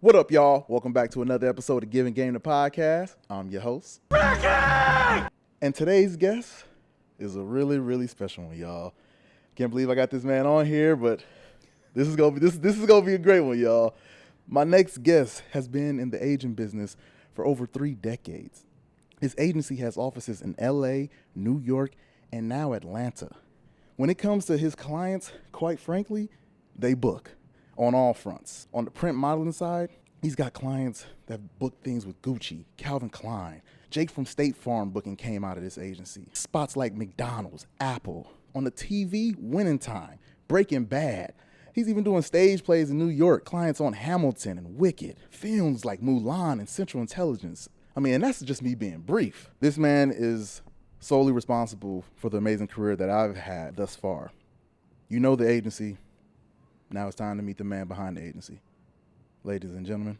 What up, y'all? Welcome back to another episode of GIVIN GAME PODCAST. I'm your host, Rickey! And today's guest is a really, really special one, y'all. Can't believe I got this man on here, but this is gonna be a great one, y'all. My next guest has been in the agent business for over 3 decades. His agency has offices in LA, New York, and now Atlanta. When it comes to his clients, quite frankly, they book on all fronts. On the print modeling side, he's got clients that book things with Gucci, Calvin Klein. Jake from State Farm Booking came out of this agency. Spots like McDonald's, Apple. On the TV, Winning Time, Breaking Bad. He's even doing stage plays in New York, clients on Hamilton and Wicked. Films like Mulan and Central Intelligence. And that's just me being brief. This man is solely responsible for the amazing career that I've had thus far. You know the agency. Now it's time to meet the man behind the agency. Ladies and gentlemen,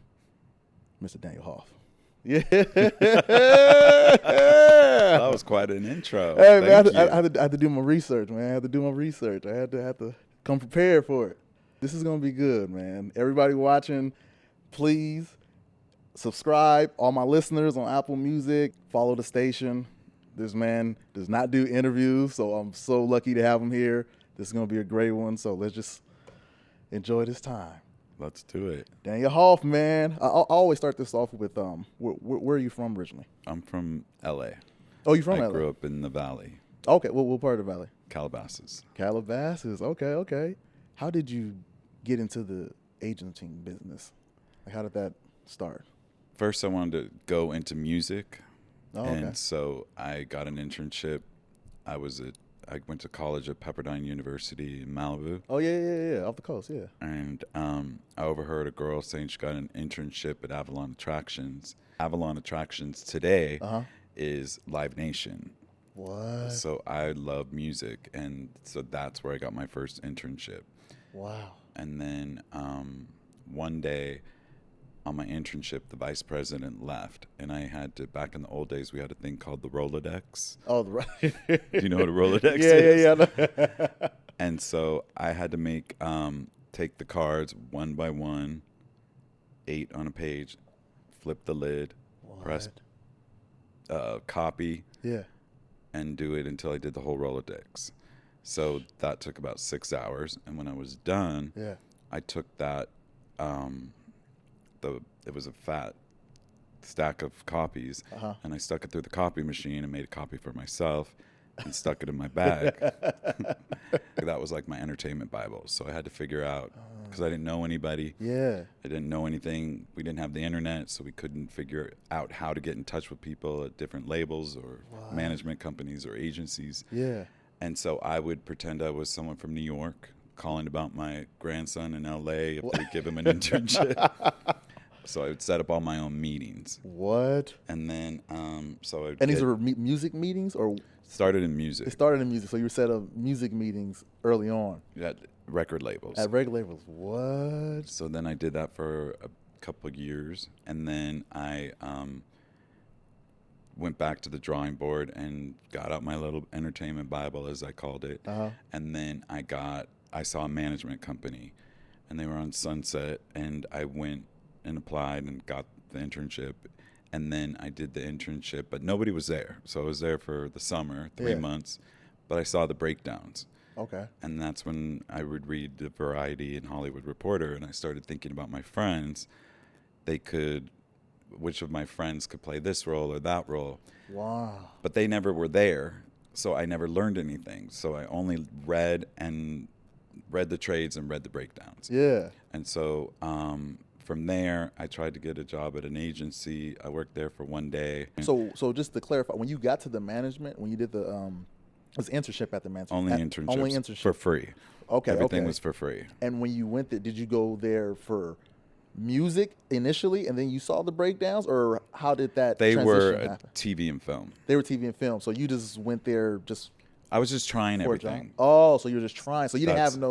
Mr. Daniel Hoff. Yeah. That was quite an intro. Hey, man, I had to do my research, man. I had to come prepared for it. This is going to be good, man. Everybody watching, please subscribe. All my listeners on Apple Music, follow the station. This man does not do interviews, so I'm so lucky to have him here. This is going to be a great one, so let's just enjoy this time. Let's do it. Daniel Hoff, man. I always start this off with where are you from originally? I'm from LA. Oh, you're from LA? I grew up in the Valley. Okay, what part of the Valley? Calabasas. Calabasas. Okay. How did you get into the agenting business? Like, how did that start? First, I wanted to go into music, okay. And so I got an internship. I went to college at Pepperdine University in Malibu. Oh, yeah, off the coast, yeah. And I overheard a girl saying she got an internship at Avalon Attractions. Avalon Attractions today is Live Nation. What? So I love music, and so that's where I got my first internship. Wow. And then one day on my internship, the vice president left, and I had to, back in the old days, we had a thing called the Rolodex. Oh, Do you know what a Rolodex is? Yeah. And so I had to take the cards one by one, 8 on a page, flip the lid, press copy, and do it until I did the whole Rolodex. So that took about 6 hours, and when I was done, I took that. It was a fat stack of copies, and I stuck it through the copy machine and made a copy for myself and stuck it in my bag. That was like my entertainment Bible. So I had to figure out, because I didn't know anybody. Yeah. I didn't know anything. We didn't have the internet, so we couldn't figure out how to get in touch with people at different labels or management companies or agencies. Yeah. And so I would pretend I was someone from New York calling about my grandson in LA if they'd give him an internship. So I would set up all my own meetings. What? And then, these were music meetings, or? Started in music. It started in music, so you set up music meetings early on. At record labels. At record labels. What? So then I did that for a couple of years, and then I went back to the drawing board and got out my little entertainment Bible, as I called it. And then I saw a management company, and they were on Sunset, and I went and applied and got the internship. And then I did the internship, but nobody was there. So I was there for the summer, 3 months, but I saw the breakdowns. Okay. And that's when I would read the Variety and Hollywood Reporter, and I started thinking about my friends. Which of my friends could play this role or that role. Wow. But they never were there, so I never learned anything. So I only read the trades and read the breakdowns. Yeah. And so from there, I tried to get a job at an agency. I worked there for 1 day. So just to clarify, when you got to the management, when you did the was internship at the management? Only internship for free. Okay. Everything was for free. And when you went there, did you go there for music initially, and then you saw the breakdowns, or how did that They were happen? TV and film. They were TV and film. So you just went there just I was just trying everything. Oh, so you were just trying. So you didn't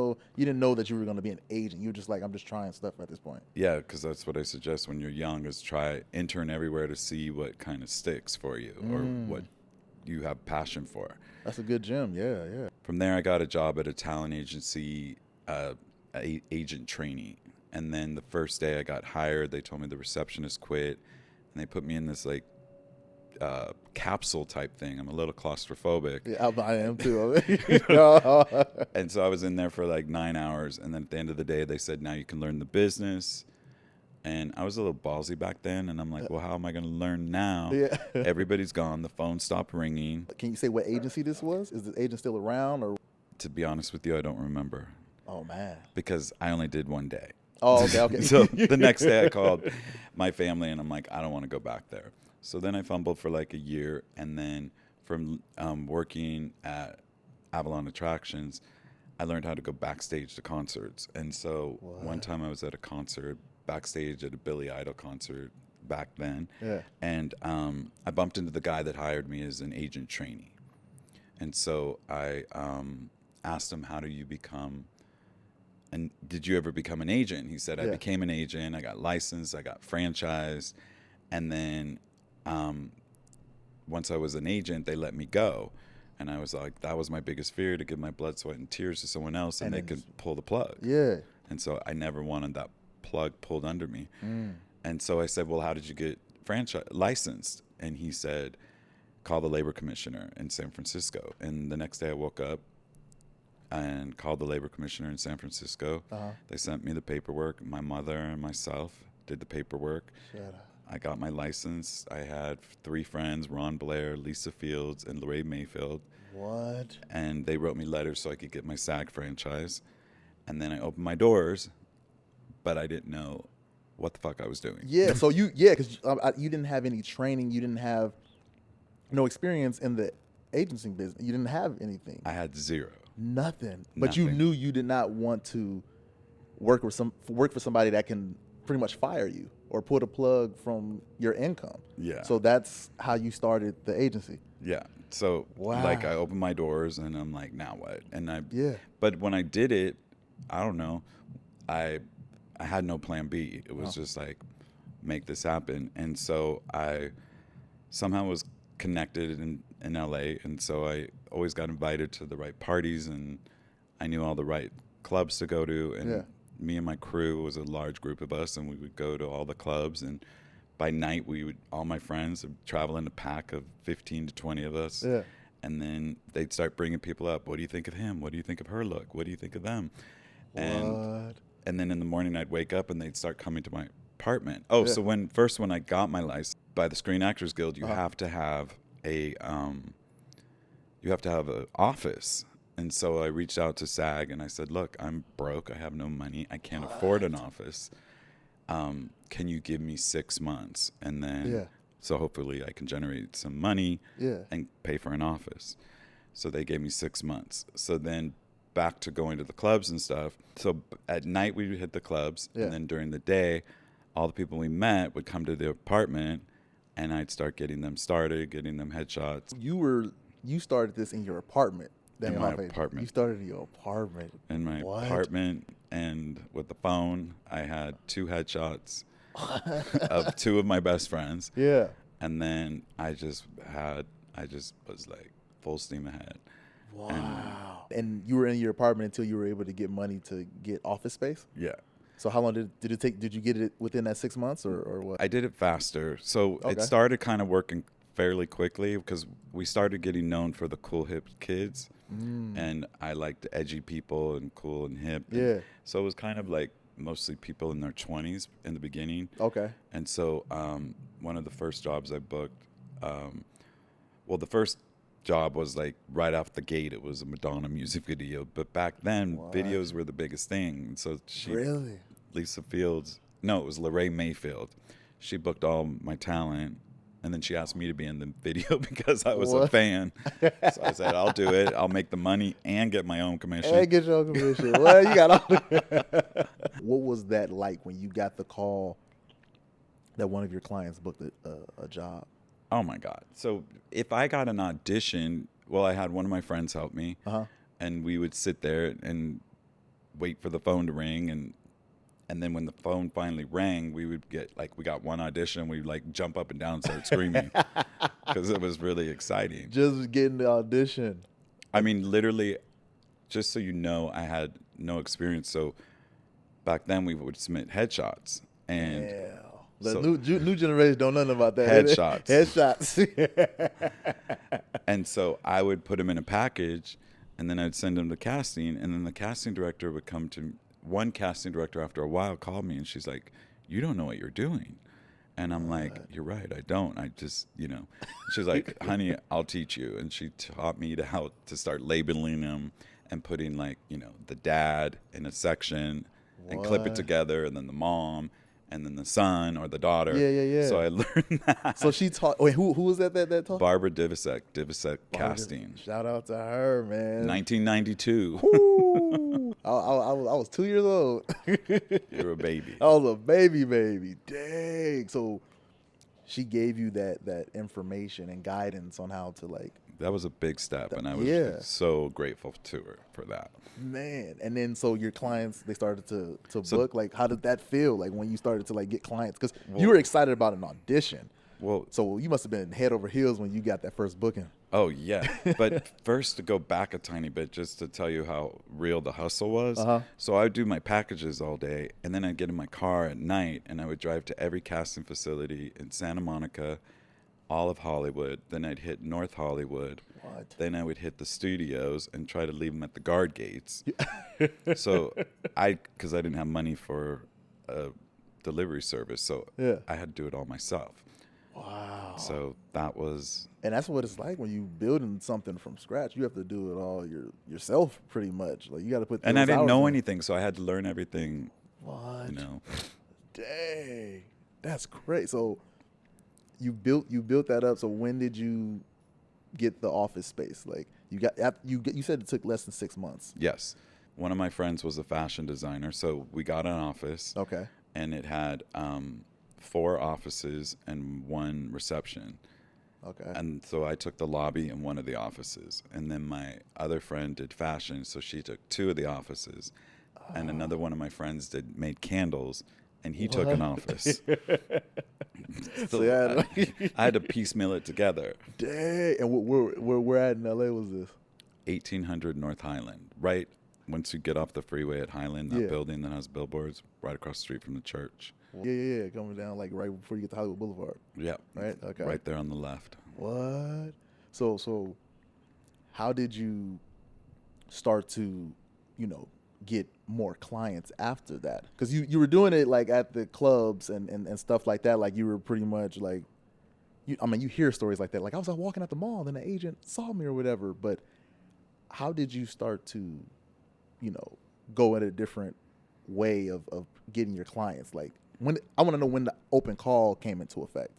know that you were going to be an agent. You were just like, I'm just trying stuff at this point. Yeah, because that's what I suggest when you're young is try intern everywhere to see what kind of sticks for you or what you have passion for. That's a good gym. Yeah. From there, I got a job at a talent agency, agent trainee. And then the first day I got hired, they told me the receptionist quit, and they put me in this like capsule type thing. I'm a little claustrophobic. Yeah, I am too. And so I was in there for like 9 hours, and then at the end of the day, they said, now you can learn the business. And I was a little ballsy back then, and I'm like, well, how am I going to learn now? Yeah. Everybody's gone. The phone stopped ringing. Can you say what agency this was? Is the agent still around? Or? To be honest with you, I don't remember. Oh, man. Because I only did one day. Oh, okay. So the next day I called my family, and I'm like, I don't want to go back there. So then I fumbled for like a year, and then from working at Avalon Attractions, I learned how to go backstage to concerts. And so one time I was at a concert, backstage at a Billy Idol concert back then, and I bumped into the guy that hired me as an agent trainee. And so I asked him, how do you become, and did you ever become an agent? He said, I became an agent, I got licensed, I got franchised, and then once I was an agent, they let me go. And I was like, that was my biggest fear, to give my blood, sweat, and tears to someone else, and they could pull the plug. Yeah. And so I never wanted that plug pulled under me. And so I said, well, how did you get licensed? And he said, call the labor commissioner in San Francisco. And the next day I woke up and called the labor commissioner in San Francisco. They sent me the paperwork. My mother and myself did the paperwork. I got my license. I had 3 friends, Ron Blair, Lisa Fields, and Lorraine Mayfield. What? And they wrote me letters so I could get my SAG franchise. And then I opened my doors, but I didn't know what the fuck I was doing. Yeah, so because you didn't have any training. You didn't have no experience in the agency business. You didn't have anything. I had zero. Nothing. But you knew you did not want to work for somebody that can pretty much fire you or pull the plug from your income. Yeah. So that's how you started the agency. Yeah. So like I opened my doors and I'm like, now what? And but when I did it, I don't know, I had no plan B. It was just like, make this happen. And so I somehow was connected in LA, and so I always got invited to the right parties, and I knew all the right clubs to go to, and me and my crew was a large group of us, and we would go to all the clubs, and by night all my friends would travel in a pack of 15 to 20 of us, and then they'd start bringing people up. What do you think of him? What do you think of her look? What do you think of them? And then in the morning I'd wake up and they'd start coming to my apartment. So when I got my license by the Screen Actors Guild, you have to have an office. And so I reached out to SAG and I said, look, I'm broke. I have no money. I can't afford an office. Can you give me 6 months? And then so hopefully I can generate some money and pay for an office. So they gave me 6 months. So then back to going to the clubs and stuff. So at night we would hit the clubs, and then during the day, all the people we met would come to the apartment, and I'd start getting them started, getting them headshots. You started this in your apartment. In my apartment. You started in your apartment. In my apartment, and with the phone, I had 2 headshots of 2 of my best friends. Yeah. And then I just was like full steam ahead. Wow. And you were in your apartment until you were able to get money to get office space? Yeah. So how long did it take? Did you get it within that 6 months or what? I did it faster. So it started kind of working fairly quickly because we started getting known for the cool hip kids. And I liked edgy people and cool and hip. Yeah. So it was kind of like mostly people in their 20s in the beginning. Okay. And so one of the first jobs I booked, the first job was like right off the gate. It was a Madonna music video. But back then, videos were the biggest thing. And so Lisa Fields, no, it was Lorraine Mayfield. She booked all my talent. And then she asked me to be in the video because I was a fan. So I said, I'll do it. I'll make the money and get my own commission. And get your own commission. Well, you got all. What was that like when you got the call that one of your clients booked a job? Oh, my God. So if I got an audition, I had one of my friends help me. And we would sit there and wait for the phone to ring. And then when the phone finally rang, we would get, we got one audition. We'd, jump up and down and start screaming because it was really exciting. Just getting the audition. I mean, literally, just so you know, I had no experience. So back then we would submit headshots. And yeah. The new generation don't know nothing about that. Headshots. And so I would put them in a package, and then I'd send them to casting, and then the casting director would come to one casting director after a while called me, and she's like, "You don't know what you're doing." And I'm like, "You're right, I don't. I just, She's like, "Honey, I'll teach you." And she taught me how to start labeling them and putting the dad in a section and clip it together, and then the mom, and then the son or the daughter. Yeah. So I learned that. So she taught. Wait, who was that taught? Barbara Divasek Casting. Shout out to her, man. 1992. I was 2 years old. You were a baby. I was a baby. Dang. So she gave you that information and guidance on how to That was a big step, and I was so grateful to her for that. Man, and then so your clients, they started to book. How did that feel? When you started to get clients, because you were excited about an audition. Well, so you must have been head over heels when you got that first booking. Oh yeah, but first to go back a tiny bit, just to tell you how real the hustle was. So I would do my packages all day, and then I'd get in my car at night, and I would drive to every casting facility in Santa Monica, all of Hollywood. Then I'd hit North Hollywood. What? Then I would hit the studios and try to leave them at the guard gates. So because I didn't have money for a delivery service, so I had to do it all myself. Wow. So that was... And that's what it's like when you building something from scratch. You have to do it all yourself pretty much. You got to put. And I didn't know anything, so I had to learn everything. What? Dang, that's great. So you built that up. So when did you get the office space? You said it took less than 6 months. Yes. One of my friends was a fashion designer, so we got an office. Okay. And it had 4 offices and 1 reception. Okay. And so I took the lobby in one of the offices, and then my other friend did fashion, so she took 2 of the offices, and another one of my friends made candles, and he took an office. So I had to piecemeal it together. Dang. And where at in LA was this? 1800 North Highland, right once you get off the freeway at Highland, that building that has billboards right across the street from the church. Yeah, coming down right before you get to Hollywood Boulevard. Yeah. Right? Okay. Right there on the left. What? So how did you start to, get more clients after that? Because you were doing it at the clubs and stuff like that. You were pretty much you hear stories like that. I was walking at the mall and the agent saw me or whatever. But how did you start to, go at a different way of getting your clients? When I want to know when the open call came into effect.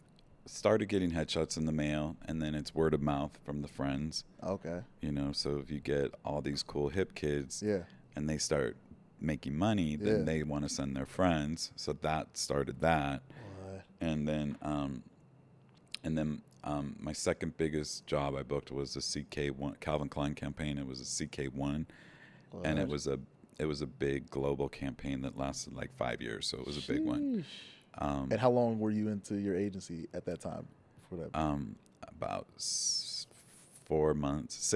Started getting headshots in the mail, and then it's word of mouth from the friends. Okay. So if you get all these cool hip kids, and they start making money, then they want to send their friends. So that started that. What? And then my second biggest job I booked was the CK1 Calvin Klein campaign. It was a CK1, and it was a big global campaign that lasted 5 years. So it was a big one. And how long were you into your agency at that time? For that? About 4 months,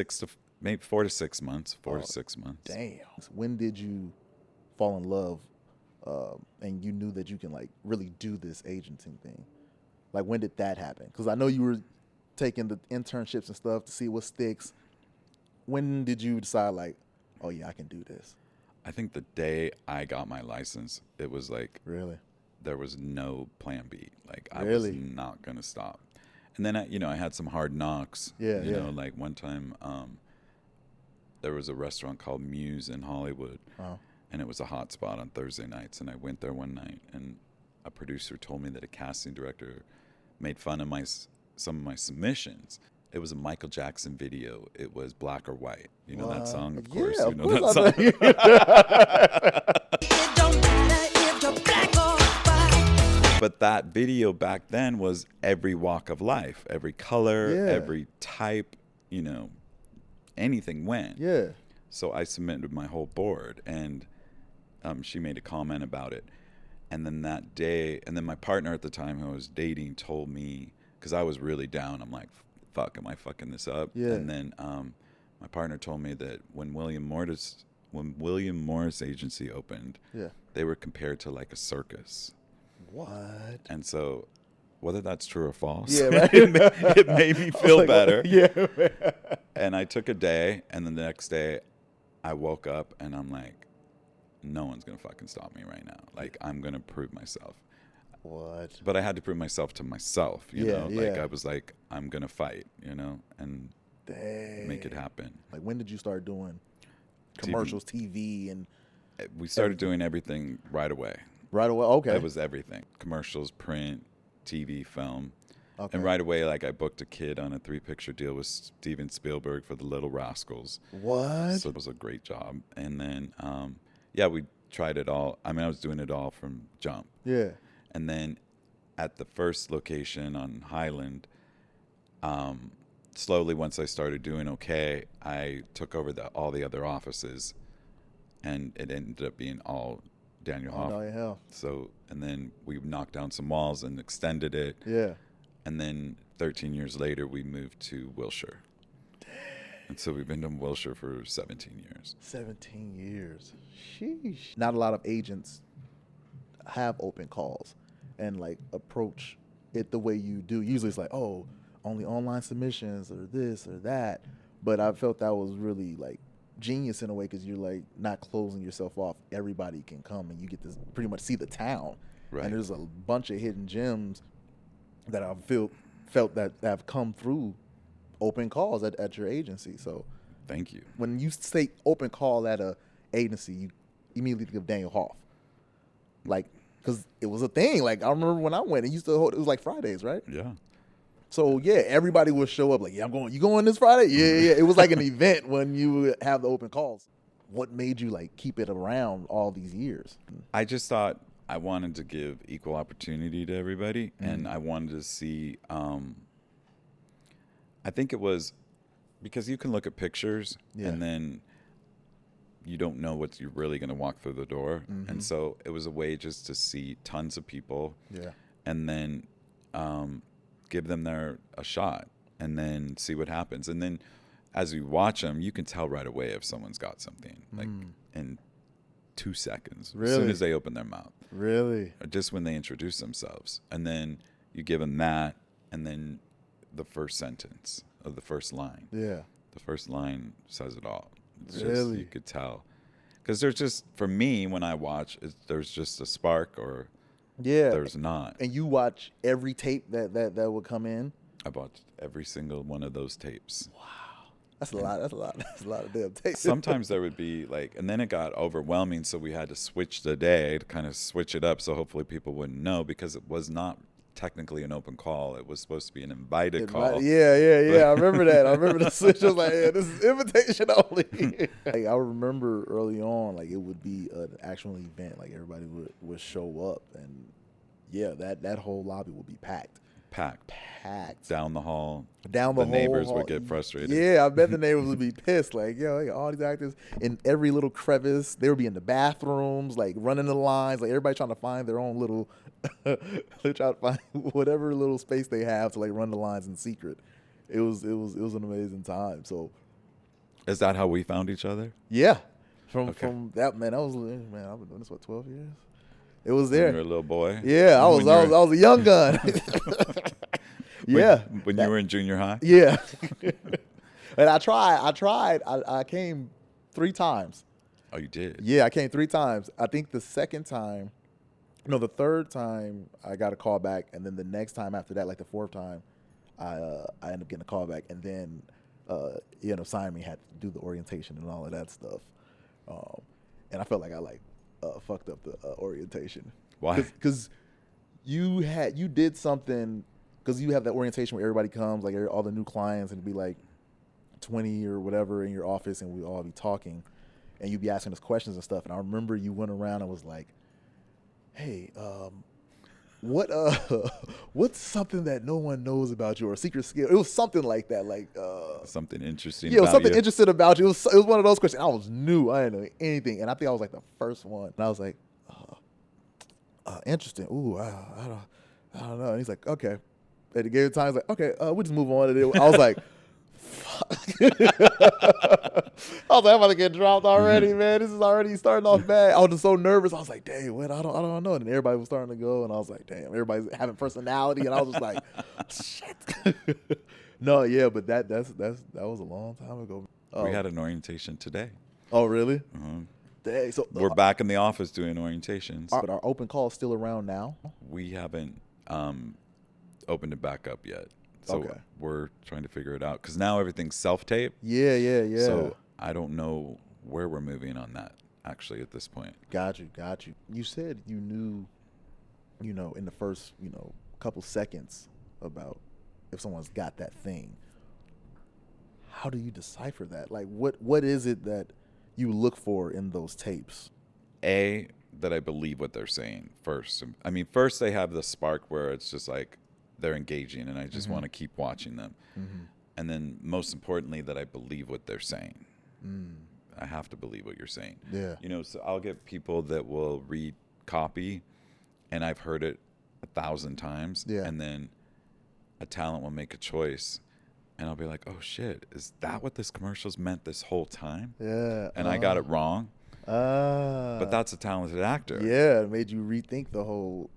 4 to 6 months. 4 to 6 months. Damn. When did you fall in love, and you knew that you can really do this agenting thing? When did that happen? Because I know you were taking the internships and stuff to see what sticks. When did you decide oh yeah, I can do this? I think the day I got my license, it was really. There was no plan B. I really? was not going to stop. And then I had some hard knocks. Yeah. One time there was a restaurant called Muse in Hollywood, and it was a hot spot on Thursday nights. And I went there one night, and a producer told me that a casting director made fun of some of my submissions. It was a Michael Jackson video. It was Black or White. You know that song, of course. Yeah, you know that song. It don't matter if you're black or white. But that video back then was every walk of life, every color, every type, anything went. Yeah. So I submitted my whole board, and she made a comment about it. And then that day, and then my partner at the time who I was dating told me, because I was really down, I'm like, fuck, am I fucking this up? Yeah. And then my partner told me that when William Morris when William Morris Agency opened, Yeah. they were compared to like a circus. What? And so, whether that's true or false, Yeah, right. it made me feel Like, better. Yeah. And I took a day, and then the next day, I woke up and I'm like, no one's gonna fucking stop me right now. Like, I'm gonna prove myself. What? But I had to prove myself to myself, you know? Like, Yeah. I was like, I'm gonna fight, you know, and Dang. make it happen. Like, when did you start doing commercials, TV, and We started doing everything right away. right away? Okay. It was everything: commercials, print, TV, film. Okay. And right away, like, I booked a kid on a 3-picture deal with Steven Spielberg for The Little Rascals. What? So it was a great job. And then, yeah, we tried it all. I mean, I was doing it all from jump. Yeah. And then at the first location on Highland, slowly, once I started doing okay, I took over all the other offices, and it ended up being all Daniel Hoff. Oh, no, hell. So, and then we knocked down some walls and extended it. Yeah. And then 13 years later, we moved to Wilshire. And so we've been in Wilshire for 17 years. 17 years. Sheesh. Not a lot of agents have open calls and like approach it the way you do. Usually it's like, oh, only online submissions or this or that. But I felt that was really like genius in a way because you're like not closing yourself off. Everybody can come and you get to pretty much see the town. Right. And there's a bunch of hidden gems that I felt that have come through open calls at your agency. So Thank you. when you say open call at a agency, you immediately think of Daniel Hoff. Like, because it was a thing. Like, I remember when I went, it was like Fridays, right? Yeah. So, yeah, everybody would show up like, yeah, you going this Friday? Yeah. It was like an event when you would have the open calls. What made you, like, keep it around all these years? I just thought I wanted to give equal opportunity to everybody, and I wanted to see. I think it was because you can look at pictures, Yeah. and then you don't know what you're really going to walk through the door, and so it was a way just to see tons of people, Yeah. and then give them a shot, and then see what happens, and then as you watch them, you can tell right away if someone's got something, like in 2 seconds, as soon Really? as they open their mouth. Really? Or just when they introduce themselves, and then you give them that, and then the first sentence of the first line. Yeah. The first line says it all. It's just, Really? you could tell, because there's just, for me, when I watch, there's just a spark, or Yeah. there's not. And you watch every tape that would come in? I watched every single one of those tapes. That's a lot. That's a lot. That's a lot of damn tapes. Sometimes there would be like, and then it got overwhelming, so we had to switch the day to kind of switch it up, so hopefully people wouldn't know, because it was not technically an open call. It was supposed to be an invited call. Yeah. I remember that. I remember the switch. I was like, yeah, this is invitation only. Like, I remember early on, like, it would be an actual event. Like, everybody would show up, and yeah, that whole lobby would be packed. Packed down the hall. Down the The whole neighbors hall. would get frustrated. Yeah, I bet the neighbors would be pissed. Like, yo, like, all these actors in every little crevice. They would be in the bathrooms, like running the lines. Like, everybody trying to find their own little. They're trying to find whatever little space they have to like run the lines in secret. It was an amazing time. So, Is that how we found each other? yeah, Okay. from that man, I've been doing this 12 years. It was When there. you were a little boy. Yeah, I was a young gun. Yeah. When you were in junior high. Yeah. And I tried. I came 3 times. Oh, you did. Yeah, I came 3 times. I think the third time I got a call back, and then the next time after that, like the 4th time, I ended up getting a call back, and then Simon had to do the orientation and all of that stuff. And I felt like I fucked up the orientation. Why? Because you did something, because you have that orientation where everybody comes, like all the new clients, and it'd be like 20 or whatever in your office, and we'd all be talking, and you'd be asking us questions and stuff. And I remember you went around and was like, hey, what's something that no one knows about you, or a secret skill? It was something like that, like Something interesting. yeah, it was about something you. interesting about you. It was one of those questions. I was new. I didn't know anything, and I think I was like the first one. And I was like, interesting. Ooh, I don't know. And he's like, okay. And he gave it time. He's like, okay, we'll just move on. And I was like, fuck. I was like, I'm about to get dropped already, man. This is already starting off bad. I was just so nervous. I was like, dang, what? I don't know. And everybody was starting to go, and I was like, damn, everybody's having personality, and I was just like, shit. No, yeah, but that was a long time ago. We had an orientation today. Oh, really? Mhm. Dang. So We're back in the office doing orientations. but our open call is still around now. We haven't opened it back up yet. So Okay. we're trying to figure it out because now everything's self-tape. Yeah. So I don't know where we're moving on that actually at this point. Got you. You said you knew, in the first, couple seconds about if someone's got that thing. How do you decipher that? Like, what is it that you look for in those tapes? That I believe what they're saying first. I mean, first they have the spark where it's just like they're engaging and I just want to keep watching them. And then most importantly, that I believe what they're saying. I have to believe what you're saying. Yeah. So I'll get people that will read copy and I've heard it 1,000 times. Yeah. And then a talent will make a choice and I'll be like, oh shit, is that what this commercial's meant this whole time? Yeah. And I got it wrong. But that's a talented actor. Yeah, it made you rethink the whole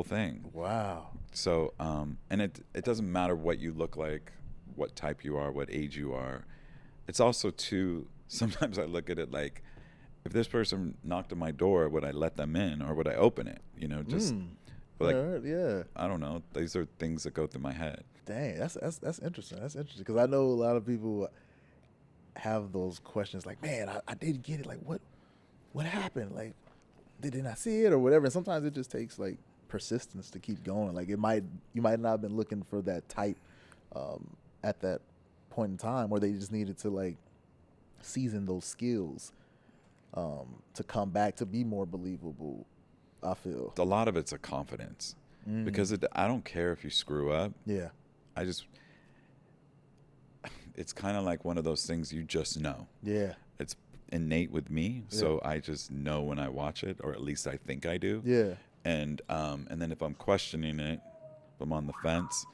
thing. Wow. So, and it doesn't matter what you look like, what type you are, what age you are. It's also too, sometimes I look at it like, if this person knocked on my door, would I let them in or would I open it? But like, yeah. I don't know. These are things that go through my head. Dang, that's interesting. That's interesting because I know a lot of people have those questions like, man, I didn't get it. Like, what happened? Like, did I see it or whatever? And sometimes it just takes like persistence to keep going. Like you might not have been looking for that type at that point in time, or they just needed to like season those skills to come back to be more believable. I feel A lot of it's a confidence because I don't care if you screw up. Yeah. It's kind of like one of those things you just know. Yeah. It's innate with me, so I just know when I watch it, or at least I think I do. Yeah. And then if I'm questioning it, if I'm on the fence,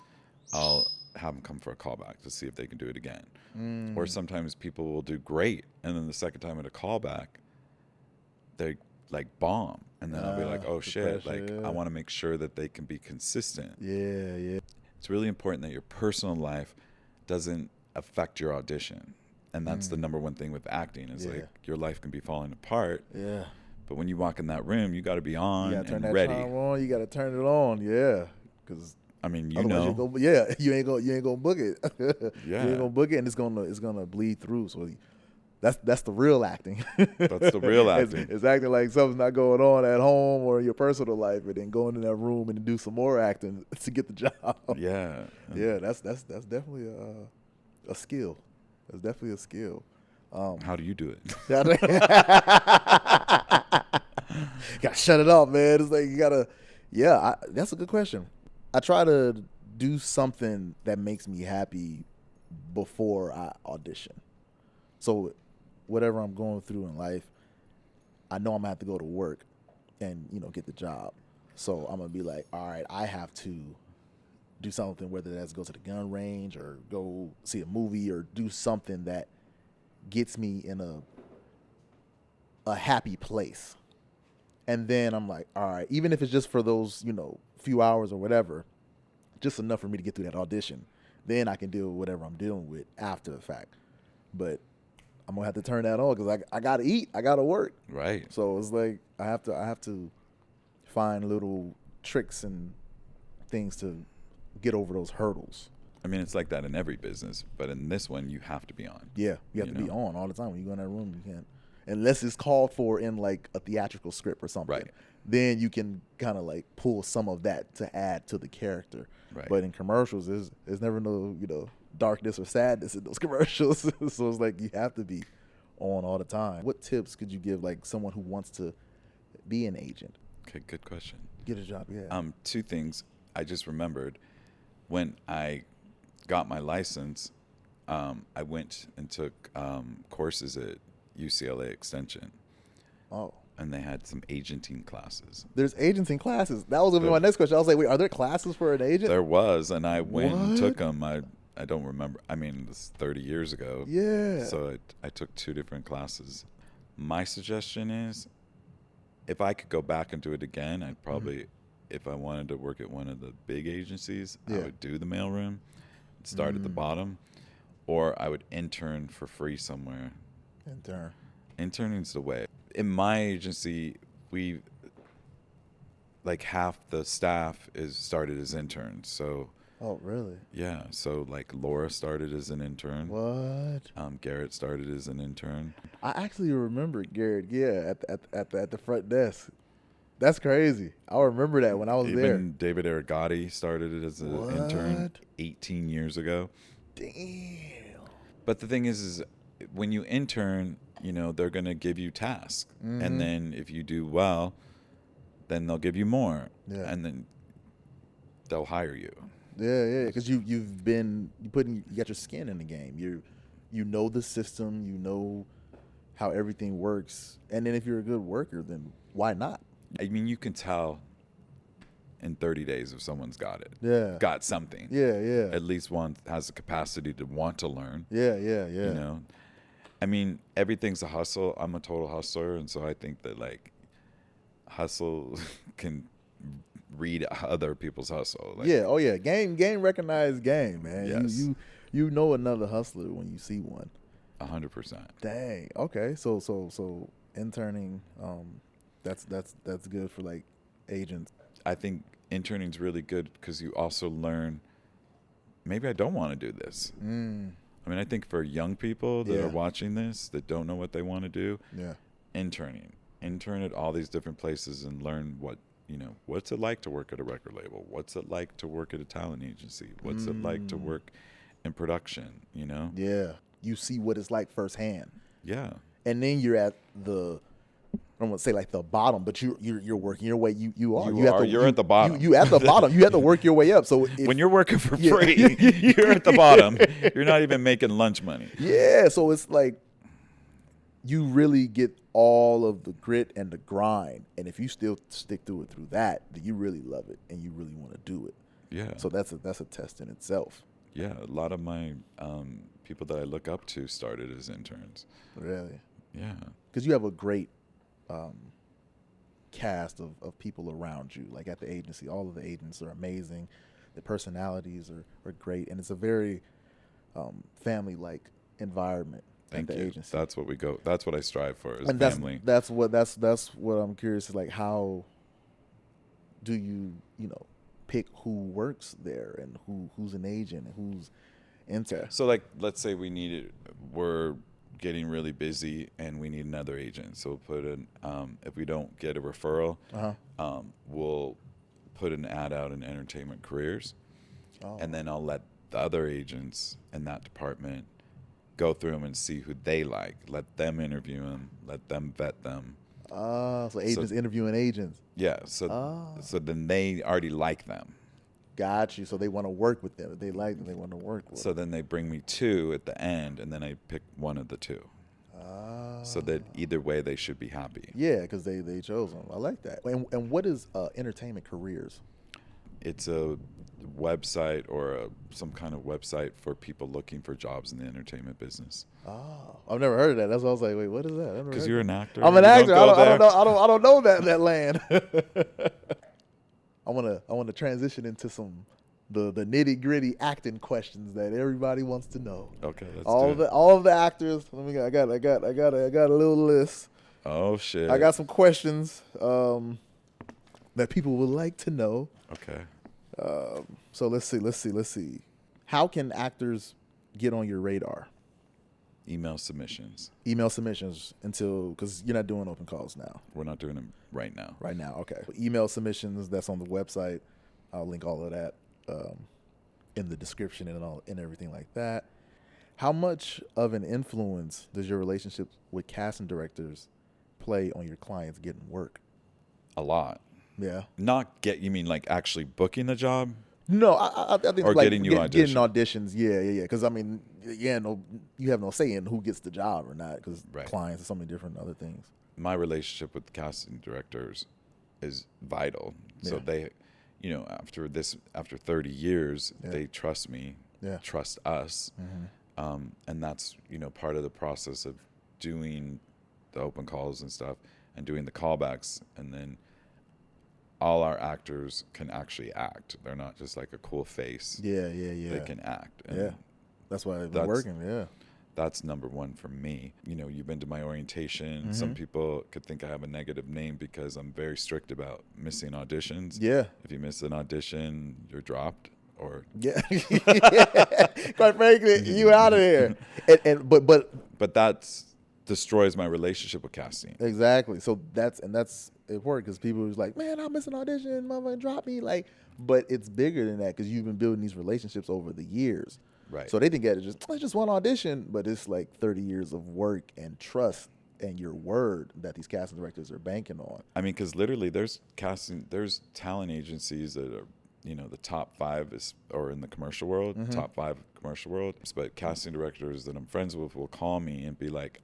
I'll have them come for a callback to see if they can do it again. Or sometimes people will do great, and then the second time at a callback, they like bomb, and then I'll be like, oh shit, pressure, like I want to make sure that they can be consistent. Yeah. It's really important that your personal life doesn't affect your audition. And that's the number one thing with acting is like your life can be falling apart. Yeah. But when you walk in that room, you got to be on You gotta turn and that ready. charm on. You gotta turn it on. Yeah. Because I mean, you otherwise know, you ain't gonna book it. Yeah. You ain't gonna book it, and it's gonna bleed through. So that's the real acting. That's the real acting. It's acting like something's not going on at home or in your personal life, and then going in that room and do some more acting to get the job. yeah. Yeah, that's definitely a skill. That's definitely a skill. How do you do it? Gotta shut it off, man. It's like you gotta. Yeah, that's a good question. I try to do something that makes me happy before I audition. So, whatever I'm going through in life, I know I'm gonna have to go to work and get the job. So I'm gonna be like, all right, I have to do something, whether that's go to the gun range or go see a movie or do something that gets me in a happy place. And then I'm like, all right, even if it's just for those, few hours or whatever, just enough for me to get through that audition. Then I can deal with whatever I'm dealing with after the fact. But I'm gonna have to turn that on because I gotta eat, I gotta work. Right. So it's like I have to find little tricks and things to get over those hurdles. I mean, it's like that in every business, but in this one, you have to be on. Yeah, you have to be on all the time. When you go in that room, you can't, unless it's called for in like a theatrical script or something. Right. Then you can kind of like pull some of that to add to the character. Right. But in commercials, there's never no darkness or sadness in those commercials. So it's like you have to be on all the time. What tips could you give like someone who wants to be an agent? Okay, good question. Get a job, yeah. Two things I just remembered. When I got my license, I went and took courses at UCLA Extension. Oh. And they had some agenting classes. There's agenting classes. That was going to be my next question. I was like, wait, are there classes for an agent? There was, and I went and took them. I don't remember. I mean, it's 30 years ago. Yeah. So I took 2 different classes. My suggestion is, if I could go back and do it again, I'd probably, if I wanted to work at one of the big agencies, I would do the mailroom, start at the bottom, or I would intern for free somewhere. Intern. Interning's the way. In my agency, we, like, half the staff is started as interns. So, Oh, really? yeah. So, like, Laura started as an intern. What? Garrett started as an intern. I actually remember Garrett. Yeah, at the front desk. That's crazy. I remember that when I was there. Even David Arigati started it as an intern 18 years ago. Damn. But the thing is when you intern, you know, they're going to give you tasks. And then if you do well, then they'll give you more. Yeah. And then they'll hire you. Yeah, because you got your skin in the game. You know the system, you know how everything works, and then if you're a good worker, then why not? I mean, you can tell in 30 days if someone's got it. Yeah, got something. Yeah. At least one has the capacity to want to learn. Yeah. You know, I mean, everything's a hustle. I'm a total hustler, and so I think that, like, hustle can read other people's hustle. Like, yeah. Oh yeah. Game recognized game, man. Yes. You know another hustler when you see one. 100%. Dang. Okay. So interning, that's good for, like, agents. I think interning's really good because you also learn, maybe I don't want to do this. I mean, I think for young people that are watching this that don't know what they want to do, intern at all these different places and learn what's it like to work at a record label? What's it like to work at a talent agency? What's it like to work in production, you know? Yeah. You see what it's like firsthand. Yeah. And then you're at the, I don't want to say like the bottom, but you're working your way. You are. You're at the bottom. You at the bottom. You have to work your way up. So when you're working for free, you're at the bottom. You're not even making lunch money. Yeah. So it's like you really get all of the grit and the grind. And if you still stick through it through that, then you really love it and you really want to do it. Yeah. So that's a test in itself. Yeah. A lot of my people that I look up to started as interns. Really? Yeah. Because you have a great cast of people around you, like at the agency. All of the agents are amazing. The personalities are great, and it's a very family-like environment at the agency. That's what we go. That's what I strive for is and family. That's what I'm curious. Like, how do you pick who works there and who's an agent and who's intern? So, like, let's say we're getting really busy and we need another agent. So we'll put if we don't get a referral, we'll put an ad out in Entertainment Careers, and then I'll let the other agents in that department go through them and see who they like. Let them interview them. Let them vet them. So agents interviewing agents. Yeah. So then they already like them. Got you. So they want to work with them. If they like them, they want to work with them. So then they bring me 2 at the end, and then I pick one of the 2. So that either way they should be happy. Yeah, because they chose them. I like that. And what is Entertainment Careers? It's a website or some kind of website for people looking for jobs in the entertainment business. Oh, I've never heard of that. That's why I was like, wait, what is that? Because you're an actor. I'm an actor. I don't know that land. I want to transition into the nitty gritty acting questions that everybody wants to know. Okay, all of the actors. I got a little list. Oh shit! I got some questions that people would like to know. Okay. So let's see. How can actors get on your radar? Email submissions because you're not doing open calls now. We're not doing them right now. Right now, okay. Email submissions, that's on the website. I'll link all of that in the description and everything like that. How much of an influence does your relationship with casting directors play on your clients getting work? A lot. Yeah. You mean like actually booking the job? No, I think or like getting auditions. Getting auditions, yeah. Because I mean, you have no say in who gets the job or not. Because clients are so many different other things. My relationship with casting directors is vital. So they, after 30 years, they trust me trust us. And that's, part of the process of doing the open calls and stuff and doing the callbacks. And then all our actors can actually act. They're not just like a cool face. Yeah. They can act. And that's why they're working. Yeah. That's number one for me. You've been to my orientation. Some people could think I have a negative name because I'm very strict about missing auditions. Yeah. If you miss an audition, you're dropped. Or quite frankly, you out of there. But that destroys my relationship with casting. Exactly. So that's important because people was like, man, I missed an audition, motherfucker dropped me. But it's bigger than that because you've been building these relationships over the years. Right. So they think that it's just one audition, but it's like 30 years of work and trust and your word that these casting directors are banking on. I mean, because literally there's talent agencies that are, the top 5 or in the commercial world, top 5 commercial world. But casting directors that I'm friends with will call me and be like,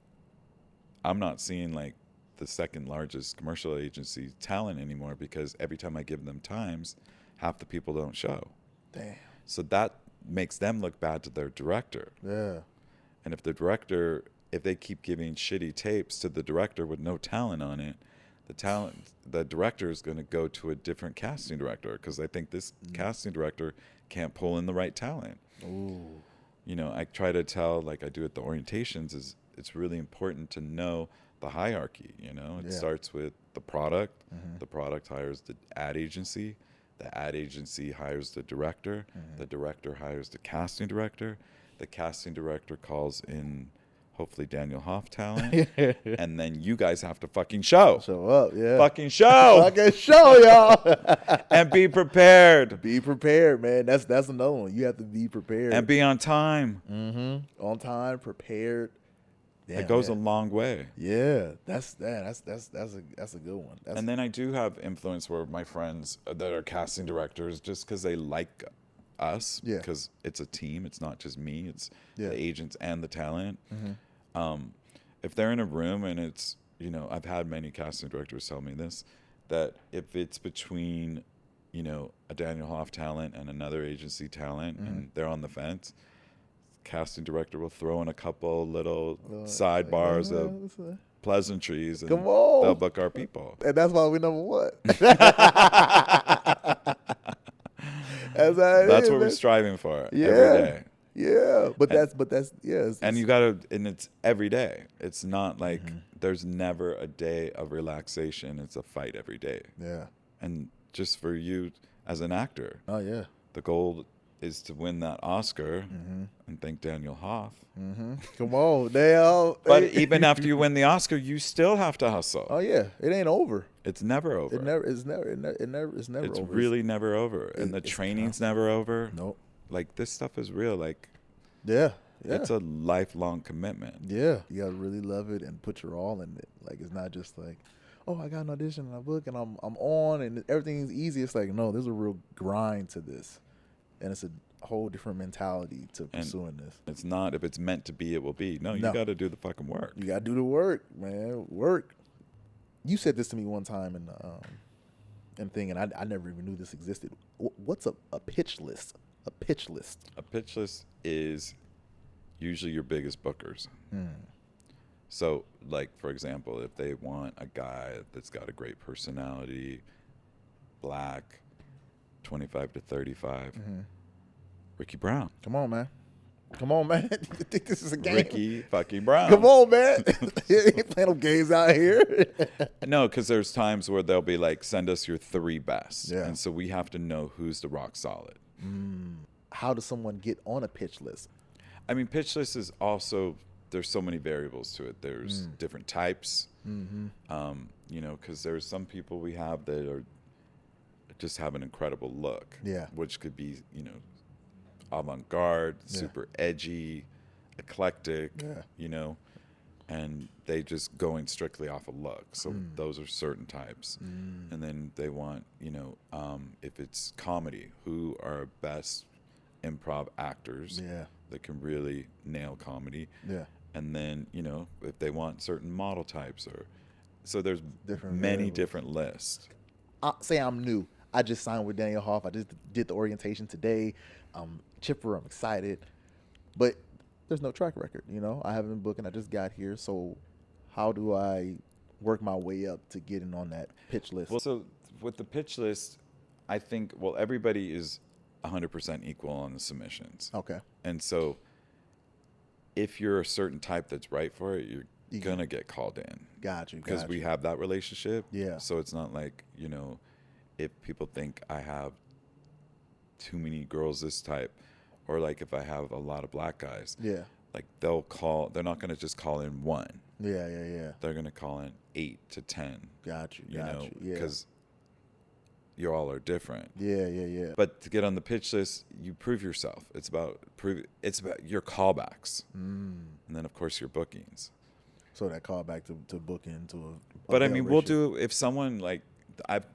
I'm not seeing like the second largest commercial agency talent anymore because every time I give them times, half the people don't show. Damn. So that makes them look bad to their director. Yeah. And if they keep giving shitty tapes to the director with no talent on it, the director is going to go to a different casting director because I think this casting director can't pull in the right talent. Ooh. I try to tell, like I do at the orientations, is it's really important to know the hierarchy. It starts with the product. The product hires the ad agency. The ad agency hires the director. The director hires the casting director. The casting director calls in, hopefully, Daniel Hoff talent. And then you guys have to fucking show. Show up, yeah. Fucking show. Fucking show, y'all. And be prepared. Be prepared, man. That's another one. You have to be prepared. And be on time. On time, prepared. Damn, it goes a long way. Yeah, that's a good one. And then I do have influence where my friends that are casting directors, just because they like us, because it's a team. It's not just me. It's the agents and the talent. If they're in a room and it's, I've had many casting directors tell me this, that if it's between, a Daniel Hoff talent and another agency talent, and they're on the fence, casting director will throw in a couple little sidebars of pleasantries and they'll book our people. And that's why we're number one. That's what we're striving for every day. Yeah, but that's and you gotta, and it's every day. It's not like there's never a day of relaxation. It's a fight every day. Yeah. And just for you as an actor, the goal is to win that Oscar and thank Daniel Hoff. Come on, Dale. But even after you win the Oscar, you still have to hustle. Oh yeah, it ain't over. It's never over. It's never over. It's really never over, and the training's never over. Nope. Like this stuff is real. Like it's a lifelong commitment. Yeah, you gotta really love it and put your all in it. Like it's not just like, oh, I got an audition and I book and I'm on and everything's easy. It's like, no, there's a real grind to this. And it's a whole different mentality to pursuing this. It's not, if it's meant to be, it will be. No, you got to do the fucking work. You got to do the work, man. Work. You said this to me one time in thing, and I never even knew this existed. What's a pitch list? A pitch list. A pitch list is usually your biggest bookers. So, like, for example, if they want a guy that's got a great personality, black, 25 to 35, Rickey Brown. Come on, man. You think this is a game? Rickey fucking Brown. Come on, man. You ain't playing no games out here. No, because there's times where they'll be like, send us your 3 best. Yeah. And so we have to know who's the rock solid. How does someone get on a pitch list? I mean, pitch list is also, there's so many variables to it. There's different types, because there's some people we have that are just have an incredible look, which could be, avant-garde, super edgy, eclectic, and they just going strictly off of look. So those are certain types. And then they want, if it's comedy, who are best improv actors that can really nail comedy. And then, if they want certain model types, so there's many different lists. Say I'm new. I just signed with Daniel Hoff. I just did the orientation today. I'm chipper. I'm excited. But there's no track record, you know. I haven't been booking. I just got here. So how do I work my way up to getting on that pitch list? Well, so with the pitch list, I think, well, everybody is 100% equal on the submissions. Okay. And so if you're a certain type that's right for it, you're going to get called in. Got you. Because we have that relationship. Yeah. So it's not like, you know, if people think I have too many girls this type, or like if I have a lot of black guys. Yeah. Like they're not going to just call in one. Yeah. They're going to call in 8 to 10. Got you. You know, Yeah. because you all are different. Yeah. But to get on the pitch list, you prove yourself. It's about your callbacks, and then of course your bookings. So that callback to book into a But I bail mean, we'll ratio. do if someone like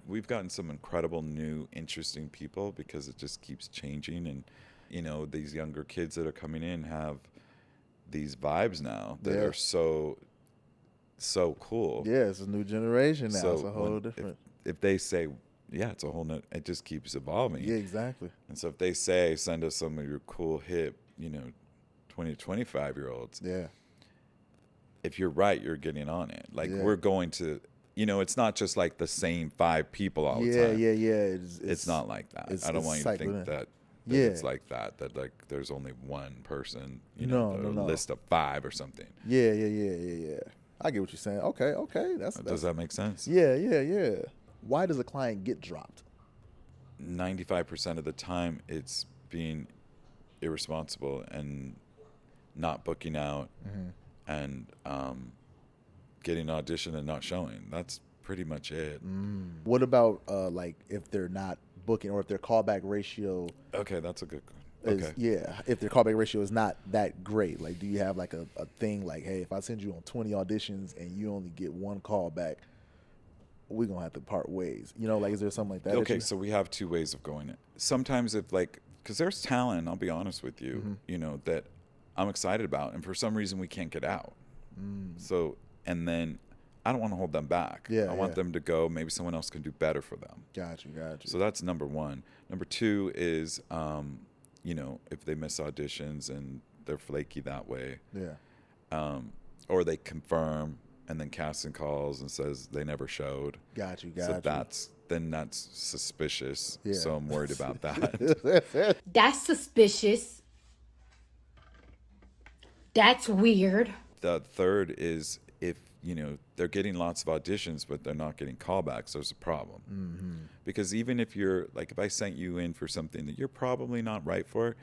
we've gotten some incredible new interesting people because it just keeps changing, and you know these younger kids that are coming in have these vibes now that are so cool. Yeah, it's a new generation now. So it's a whole different. If they say, yeah, it's a whole new, it just keeps evolving. Yeah, exactly. And so if they say, send us some of your cool, hip, you know, 20 to 25-year-olds. Yeah. If you're right, you're getting on it. Like we're going to, you know, it's not just like the same 5 people all the time. Yeah. It's not like that. I don't want you to think that it's like that like there's only one person, you know, No. list of 5 or something. Yeah. I get what you're saying. Okay. Does that make sense? Yeah. Why does a client get dropped? 95% of the time it's being irresponsible and not booking out and getting an audition and not showing. That's pretty much it. What about like if they're not booking or if their callback ratio Okay, that's a good one. is, Okay. if their callback ratio is not that great? Like, do you have like a thing like, hey, if I send you on 20 auditions and you only get 1 callback, we're going to have to part ways? You know, like, is there something like that? Okay, so we have 2 ways of going. Sometimes if like, because there's talent, I'll be honest with you, you know, that I'm excited about, and for some reason we can't get out. So, and then I don't want to hold them back. I want them to go. Maybe someone else can do better for them. Got you. So that's number 1. Number 2 is, you know, if they miss auditions and they're flaky that way. Yeah. Or they confirm and then casting calls and says they never showed. Got you. So that's suspicious. Yeah. So I'm worried about that. That's suspicious. That's weird. The third is if, you know, they're getting lots of auditions, but they're not getting callbacks, there's a problem. Because even if you're, like, if I sent you in for something that you're probably not right for,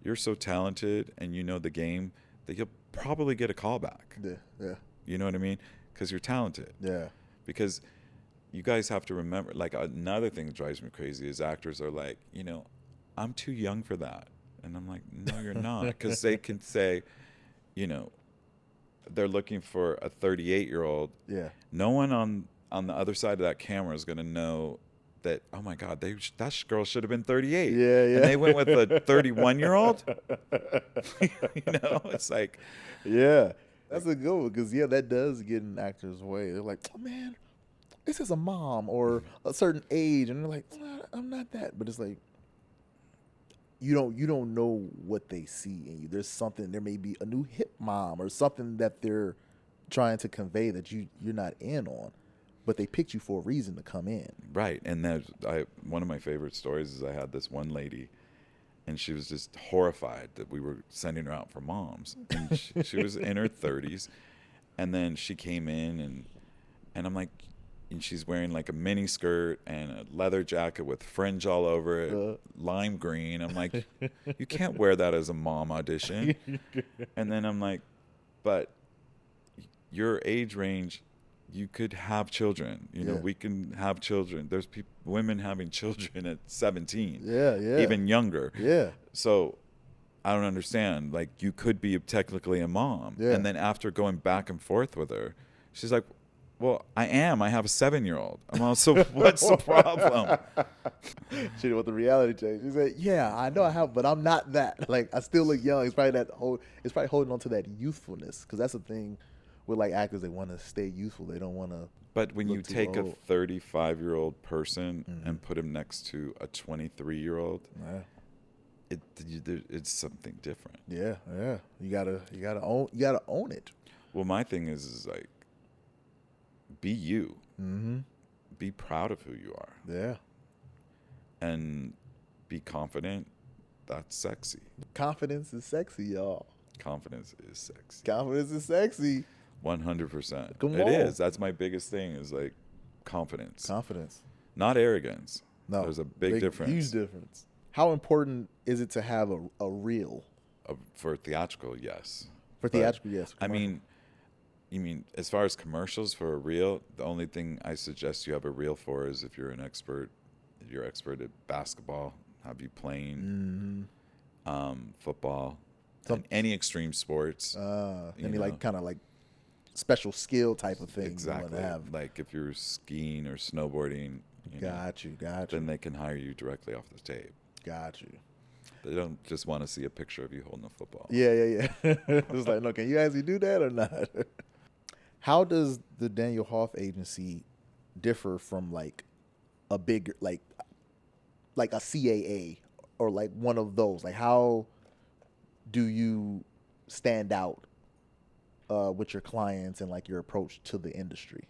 you're so talented and you know the game that you'll probably get a callback. Yeah. You know what I mean? Because you're talented. Yeah. Because you guys have to remember, like, another thing that drives me crazy is actors are like, you know, I'm too young for that. And I'm like, no, you're not. Because they can say, you know, they're looking for a 38-year-old. Yeah. No one on the other side of that camera is going to know that, oh, my God, that girl should have been 38. Yeah. And they went with a 31-year-old? You know, it's like. Yeah. That's a good one because, that does get in actors' way. They're like, oh, man, this is a mom or a certain age. And they're like, I'm not that. But it's like, you don't know what they see in you. There's something, there may be a new hip mom or something that they're trying to convey that you're not in on. But they picked you for a reason to come in. Right. And one of my favorite stories is I had this one lady, and she was just horrified that we were sending her out for moms. And she was in her 30s. And then she came in, and I'm like, and she's wearing like a mini skirt and a leather jacket with fringe all over it, lime green. I'm like, you can't wear that as a mom audition. And then I'm like, but your age range, you could have children. You know, we can have children. There's women having children at 17. Yeah. Even younger. Yeah. So I don't understand. Like, you could be technically a mom. Yeah. And then after going back and forth with her, she's like, well, I have a 7-year-old. I'm also, what's the problem? She didn't want the reality change. She said, yeah, I know I have, but I'm not that. Like, I still look young. It's probably holding on to that youthfulness. Because that's the thing with like actors, they want to stay youthful. They don't want to. But when you look too take a old. 35-year-old person and put him next to a 23-year-old, it's something different. Yeah. You gotta own it. Well, my thing is like, be you. Mm-hmm. Be proud of who you are. Yeah. And be confident. That's sexy. Confidence is sexy, y'all. Confidence is sexy. Confidence is sexy. 100%. Come It on. is. That's my biggest thing is like confidence. Confidence. Not arrogance. No. There's a big difference. Huge difference. How important is it to have a reel? For theatrical, yes. For But, theatrical, yes. I mean, you mean as far as commercials for a reel, the only thing I suggest you have a reel for is if you're an expert. If you're expert at basketball, have you playing football, and any extreme sports. Any like kind of like special skill type of thing. Exactly. You want to have. Like if you're skiing or snowboarding, Got you. then they can hire you directly off the tape. Got you. They don't just want to see a picture of you holding a football. Yeah. It's like, no, can you actually do that or not? How does the Daniel Hoff Agency differ from like a bigger, like a CAA or like one of those? Like, how do you stand out with your clients and like your approach to the industry?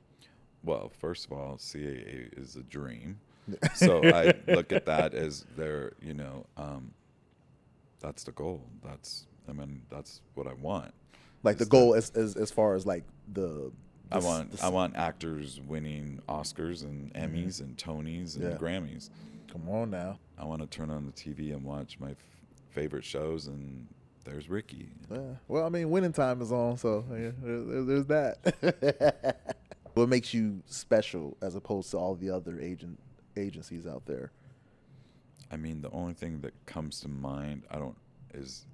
Well, first of all, CAA is a dream. So I look at that as their, that's the goal. That's what I want. Like the goal as far as like I want actors winning Oscars and Emmys and Tonys and Grammys. Come on now. I want to turn on the TV and watch my favorite shows, and there's Rickey. Yeah. Well, I mean, winning time is on, so there's that. What makes you special as opposed to all the other agencies out there? I mean, the only thing that comes to mind, is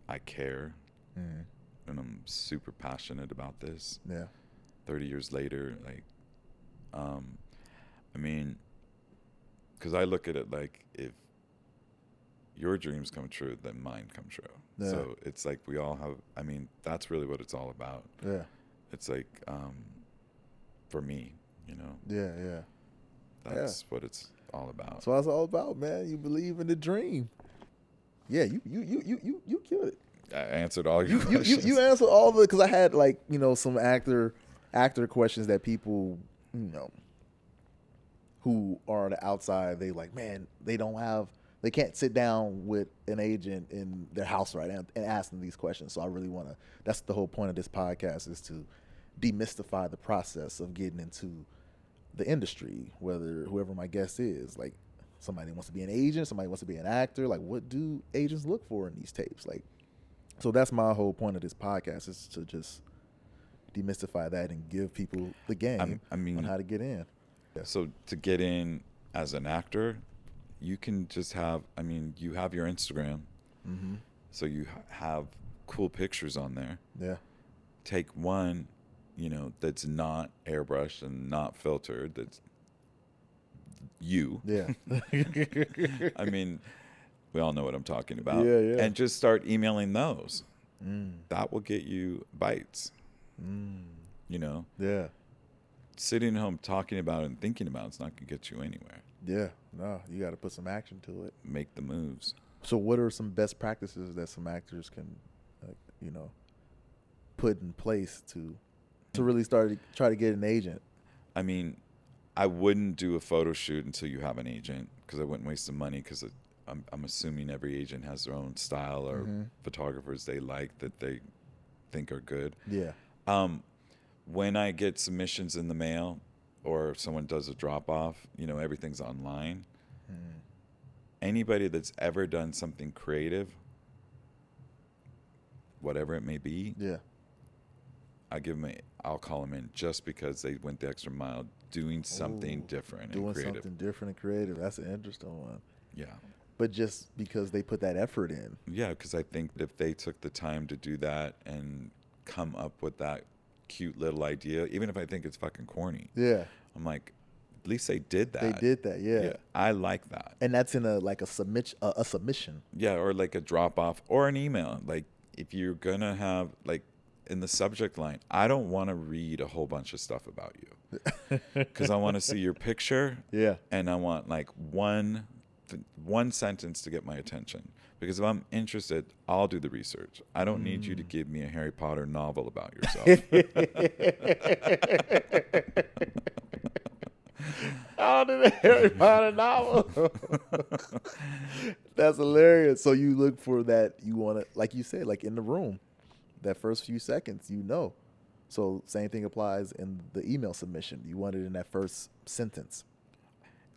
I care, and I'm super passionate about this. Yeah. 30 years later, like, I mean, because I look at it like if your dreams come true, then mine come true. Yeah. So it's like we all have, I mean, that's really what it's all about. Yeah. It's like, for me, Yeah. that's what it's all about. That's what it's all about, man. You believe in the dream. Yeah, you killed it. I answered all your questions. You answered all the, because I had like some actor questions that people who are on the outside, they like, man, they can't sit down with an agent in their house right and ask them these questions. So I really want to. That's the whole point of this podcast, is to demystify the process of getting into the industry, whoever my guest is. Like, somebody wants to be an agent, somebody wants to be an actor. Like, what do agents look for in these tapes? Like, so that's my whole point of this podcast, is to just demystify that and give people the game on how to get in. Yeah. So to get in as an actor, you can just have, you have your Instagram. Mm-hmm. So you have cool pictures on there. Yeah. Take one, that's not airbrushed and not filtered. That's you. Yeah. I mean, we all know what I'm talking about. Yeah. And just start emailing those. That will get you bites. Yeah. Sitting at home talking about it and thinking about it's not going to get you anywhere. Yeah. No, you got to put some action to it. Make the moves. So what are some best practices that some actors can, put in place to really try to get an agent? I mean, I wouldn't do a photo shoot until you have an agent, because I wouldn't waste the money, because I'm assuming every agent has their own style or photographers they like that they think are good. Yeah. When I get submissions in the mail or someone does a drop-off, everything's online. Anybody that's ever done something creative, whatever it may be, Yeah. I'll call them in, just because they went the extra mile doing something different and creative. Doing something different and creative. That's an interesting one. Yeah. But just because they put that effort in. Yeah, because I think if they took the time to do that and come up with that cute little idea, even if I think it's fucking corny, Yeah. I'm like, at least they did that. They did that, yeah. I like that. And that's in a submission. Yeah, or like a drop off or an email. Like, if you're gonna have, like, in the subject line, I don't want to read a whole bunch of stuff about you because I want to see your picture. Yeah. And I want like one sentence to get my attention. Because if I'm interested, I'll do the research. I don't need you to give me a Harry Potter novel about yourself. I do the Harry Potter novel. That's hilarious. So you look for that. You want to, like you said, like in the room, that first few seconds, you know. So same thing applies in the email submission. You want it in that first sentence.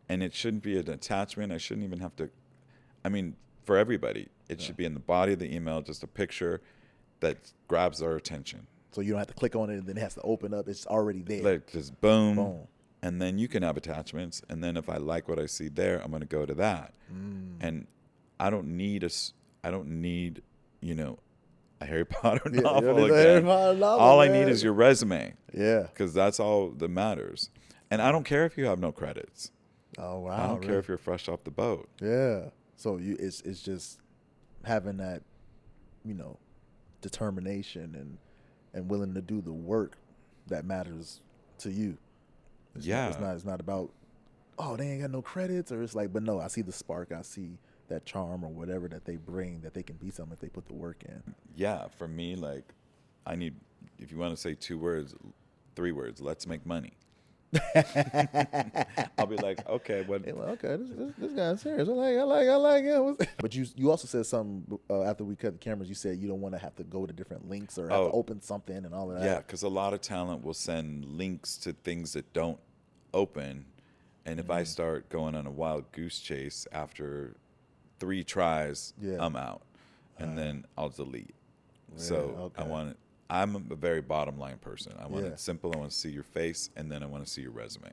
And it shouldn't be an attachment. I shouldn't even have to. I mean, for everybody, it should be in the body of the email, just a picture that grabs our attention. So you don't have to click on it and then it has to open up. It's already there. Like just boom. Boom. And then you can have attachments. And then if I like what I see there, I'm going to go to that. And I don't need a Harry Potter novel again. Harry Potter novel, all I man. need is your resume. Yeah. Because that's all that matters. And I don't care if you have no credits. Oh wow. I don't care if you're fresh off the boat. Yeah. So it's just having that, determination and willing to do the work that matters to you. It's not about, oh, they ain't got no credits, or it's like, but no, I see the spark, I see that charm or whatever that they bring, that they can be something if they put the work in. Yeah, for me, like, I need, if you want to say 2 words, 3 words, let's make money. I'll be like, okay, what? Well, okay, this guy's serious. I like it. But you also said something after we cut the cameras. You said you don't want to have to go to different links or have to open something and all of that. Yeah, because a lot of talent will send links to things that don't open, and if I start going on a wild goose chase after 3 tries, I'm out, and then I'll delete. So okay. I'm a very bottom line person. I want it simple. I want to see your face, and then I want to see your resume.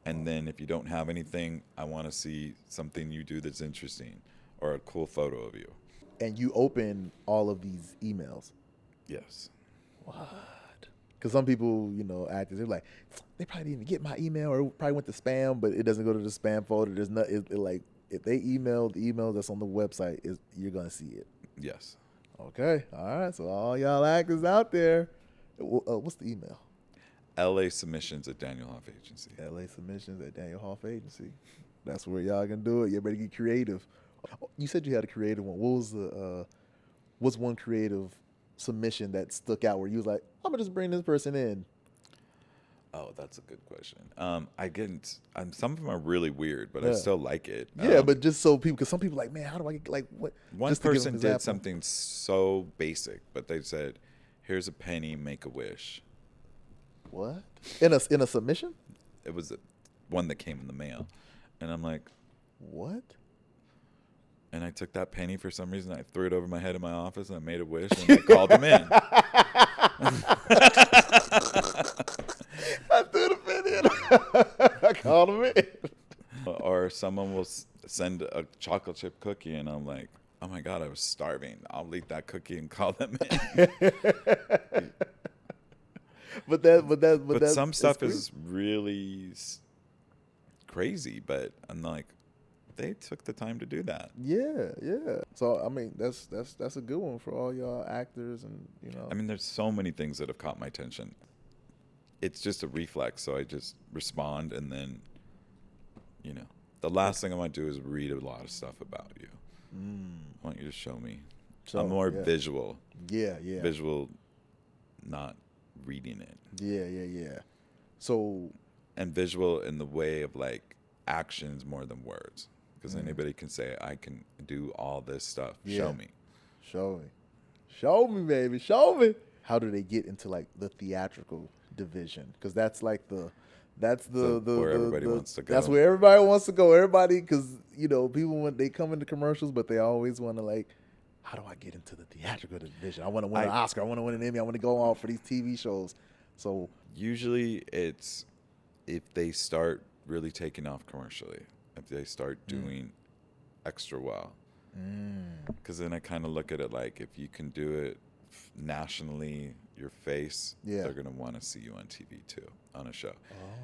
And then if you don't have anything, I want to see something you do that's interesting or a cool photo of you. And you open all of these emails. Yes. What? Because some people, actors, they're like, they probably didn't even get my email, or it probably went to spam, but it doesn't go to the spam folder. There's not, like, if they email the email that's on the website, you're going to see it. Yes. Okay. All right. So all y'all actors out there, what's the email? LA submissions at Daniel Hoff Agency. LA submissions at Daniel Hoff Agency. That's where y'all can do it. You better get creative. You said you had a creative one. What was what's one creative submission that stuck out where you was like, I'm gonna just bring this person in? Oh, that's a good question. Some of them are really weird, but I still like it. Yeah, but just so people, because some people are like, man, how do I get, like, what? One just to give person them an did example. something so basic, but they said, here's a penny, make a wish. What? In a submission? It was one that came in the mail. And I'm like, what? And I took that penny for some reason. I threw it over my head in my office and I made a wish and I called them in. I threw the penny in. I called him in. Or someone will send a chocolate chip cookie and I'm like, oh my God, I was starving. I'll eat that cookie and call them in. But some stuff is really crazy, but I'm like, they took the time to do that. Yeah. So I mean, that's a good one for all y'all actors, and I mean, there's so many things that have caught my attention. It's just a reflex, so I just respond, and then, the last thing I want to do is read a lot of stuff about you. I want you to show me. I'm more visual. Yeah. Visual, not reading it. Yeah. So, and visual in the way of like actions more than words. Because anybody can say, I can do all this stuff. Yeah. Show me. Show me, baby. Show me. How do they get into like the theatrical division? Because that's like that's where everybody wants to go. That's where everybody wants to go. Everybody, because people, when they come into commercials, but they always want to like, how do I get into the theatrical division? I want to win an Oscar. I want to win an Emmy. I want to go on for these TV shows. So usually it's if they start really taking off commercially, if they start doing extra well. Because then I kind of look at it like, if you can do it nationally, your face, they're going to want to see you on TV too, on a show.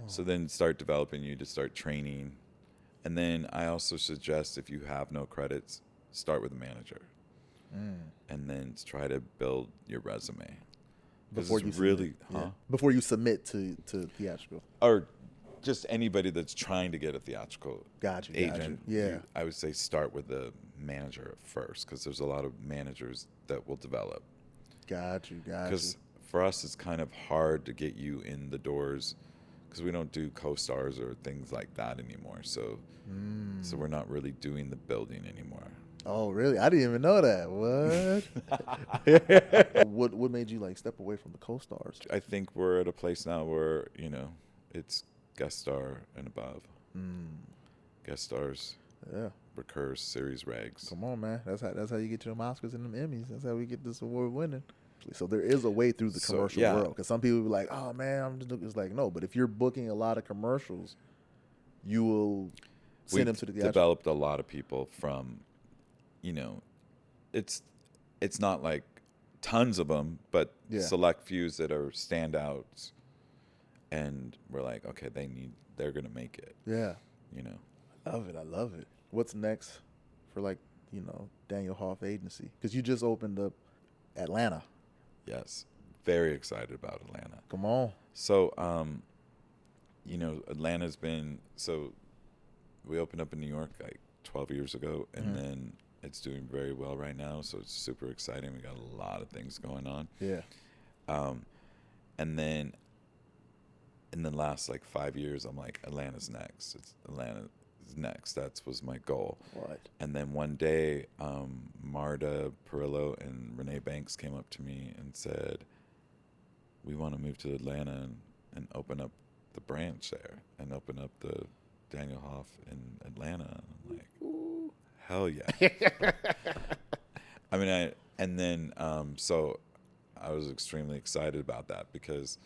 So then start developing you to start training. And then I also suggest, if you have no credits, start with a manager. And then try to build your resume. before you really before you submit to theatrical. or just anybody that's trying to get a theatrical agent. Yeah. I would say start with the manager at first, because there's a lot of managers that will develop. Got you. Because for us, it's kind of hard to get you in the doors, because we don't do co-stars or things like that anymore. So we're not really doing the building anymore. Oh, really? I didn't even know that. What? What made you like step away from the co-stars? I think we're at a place now where, it's guest star and above. Guest stars, Yeah. recurs, series regs. Come on, man. That's how you get to them Oscars and them Emmys. That's how we get this award winning. So there is a way through the commercial world. Because some people be like, oh, man, I'm just looking. It's like, no. But if you're booking a lot of commercials, you will send them to the theatrical. Developed a lot of people from, it's not like tons of them, but select fews that are standouts. And we're like, okay, they're going to make it. Yeah. I love it. What's next for Daniel Hoff Agency? Because you just opened up Atlanta. Yes. Very excited about Atlanta. Come on. So, Atlanta's been, we opened up in New York like 12 years ago, and then it's doing very well right now. So it's super exciting. We got a lot of things going on. Yeah. And then in the last 5 years, I'm like, Atlanta's next. Atlanta's next. That was my goal. What? And then one day, Marta Perillo and Renee Banks came up to me and said, we want to move to Atlanta and open up the branch there and open up the Daniel Hoff in Atlanta. And I'm like, ooh, hell yeah. So I was extremely excited about that, because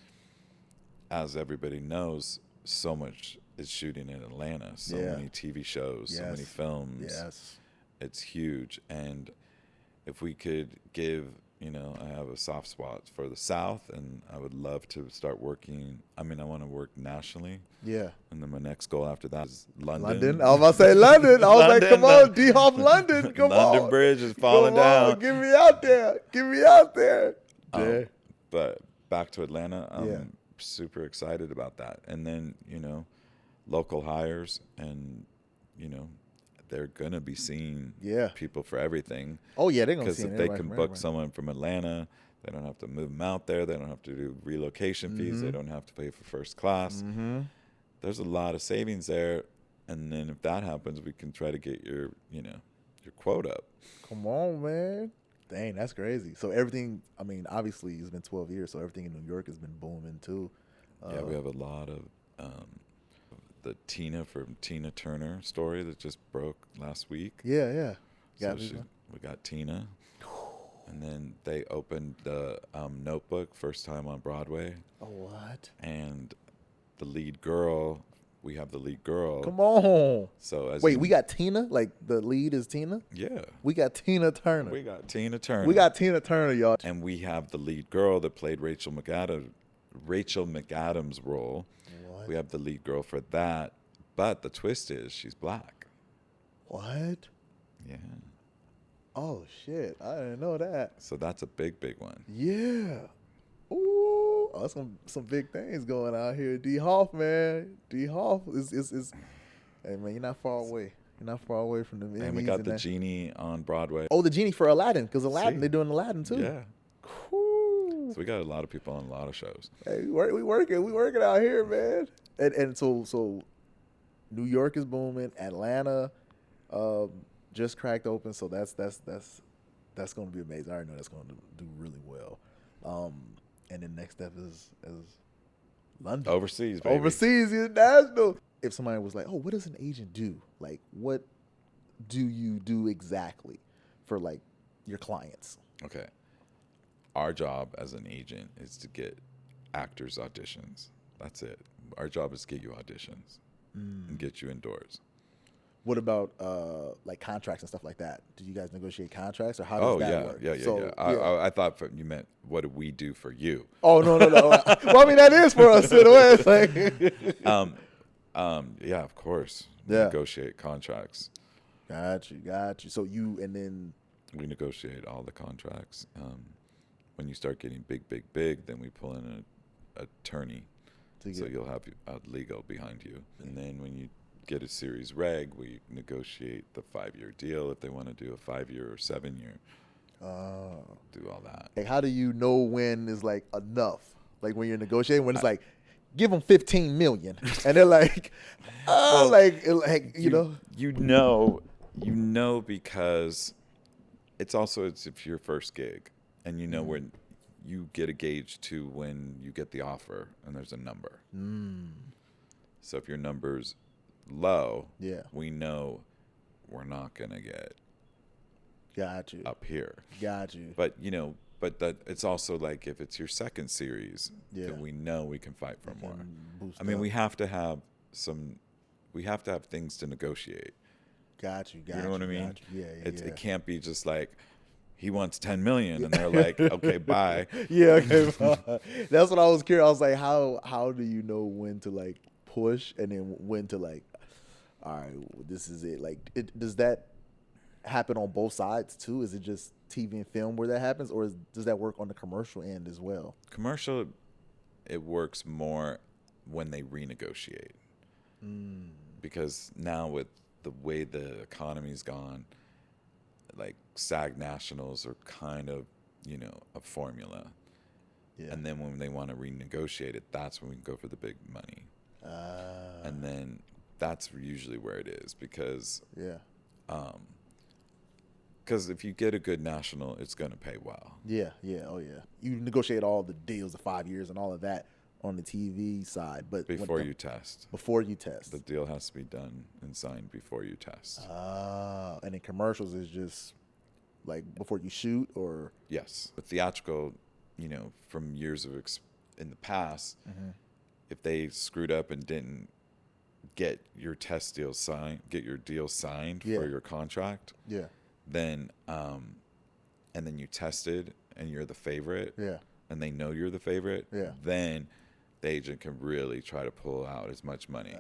as everybody knows, so much is shooting in Atlanta. So many TV shows, so many films. Yes. It's huge. And if we could give, I have a soft spot for the South, and I would love to start working. I want to work nationally. Yeah. And then my next goal after that is London. London? I was about to say London. I was like, come on, D Hoff London. Come on. London Bridge is falling down. Get me out there. Yeah. But back to Atlanta. I'm super excited about that. And then, local hires, and, they're going to be seeing people for everything. Oh, yeah, they're going to see Because if they can book someone from Atlanta, they don't have to move them out there. They don't have to do relocation fees. They don't have to pay for first class. There's a lot of savings there. And then if that happens, we can try to get your quote up. Come on, man. Dang, that's crazy. So everything, obviously it's been 12 years, so everything in New York has been booming too. Yeah, we have a lot of the Tina from Tina Turner story that just broke last week. Yeah. We got Tina. And then they opened the Notebook, first time on Broadway. Oh, what? And the lead girl, we have the lead girl. Come on. So we got Tina? Like the lead is Tina? Yeah. We got Tina Turner. We got Tina Turner. We got Tina Turner, y'all. And we have the lead girl that played Rachel McAdams' role. What? We have the lead girl for that. But the twist is she's black. What? Yeah. Oh, shit. I didn't know that. So that's a big, big one. Yeah. Ooh. Oh, that's some big things going out here. D Hoff, man. D Hoff is hey, man, you're not far away. You're not far away from the And we got the Genie on Broadway. Oh, the Genie for Aladdin, because Aladdin, they're doing Aladdin too. Yeah. Cool. So we got a lot of people on a lot of shows. Hey, we working out here, man. And so New York is booming. Atlanta just cracked open, so that's going to be amazing. I already know that's going to do really well. And then next step is London. Overseas, baby. Overseas, international. If somebody was like, oh, what does an agent do? Like, what do you do exactly for, like, your clients? Okay. Our job as an agent is to get actors auditions. That's it. Our job is to get you auditions and get you indoors. What about like contracts and stuff like that? Do you guys negotiate contracts, or how does that work? Yeah. I thought you meant what do we do for you? Oh no. Well, I mean that is for us in a way. It's like yeah, of course. Yeah. Negotiate contracts. Got you. So you and then we negotiate all the contracts. when you start getting big, then we pull in an attorney. So you'll have a legal behind you. And then when you get a series reg, we negotiate the 5-year deal if they want to do a 5-year or 7-year. Do all that. Like, how do you know when is like enough? Like when you're negotiating, when it's like, give them 15 million, and they're like, oh, well, you know, because it's if your first gig, and you know when you get a gauge to when you get the offer, and there's a number. So if your number's low, we know we're not gonna get up here. Got you. But that it's also like if it's your second series, then we know we can fight for more. I mean, we have to have things to negotiate. Got you. You know what I mean? It Yeah. can't be just like he wants 10 million and they're like, okay, bye. Okay. That's what I was curious. I was like, how do you know when to like push and then when to like, all right, this is it. Like, does that happen on both sides too? Is it just TV and film where that happens, or does that work on the commercial end as well? Commercial, it works more when they renegotiate. Because now with the way the economy's gone, like SAG nationals are kind of, a formula. Yeah. And then when they want to renegotiate it, that's when we can go for the big money. And then that's usually where it is because if you get a good national, it's going to pay well. Yeah. Oh, yeah. You negotiate all the deals of 5 years and all of that on the TV side, but before you test, the deal has to be done and signed before you test. And in commercials is just like before you shoot, or yes, with theatrical, from years of in the past, if they screwed up and didn't get your test deal signed, get your deal signed for your contract, then and then you tested and you're the favorite, and they know you're the favorite, then the agent can really try to pull out as much money.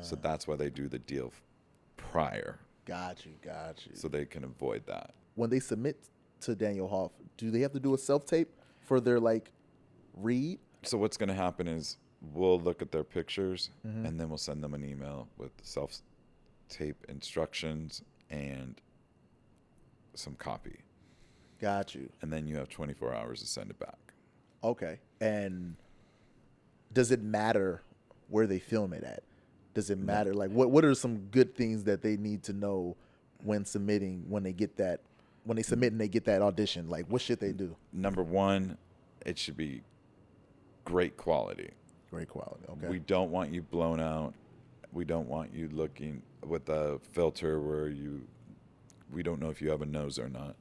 So that's why they do the deal prior. Got you. So they can avoid that. When they submit to Daniel Hoff, do they have to do a self-tape for their like read? So what's going to happen is we'll look at their pictures and then we'll send them an email with self-tape instructions and some copy. Got you. And then you have 24 hours to send it back. Okay. And does it matter where they film it at? Does it matter? Like, what are some good things that they need to know when submitting, when they submit and they get that audition? Like, what should they do? Number one, it should be great quality. Great quality, okay. We don't want you blown out. We don't want you looking with a filter where we don't know if you have a nose or not.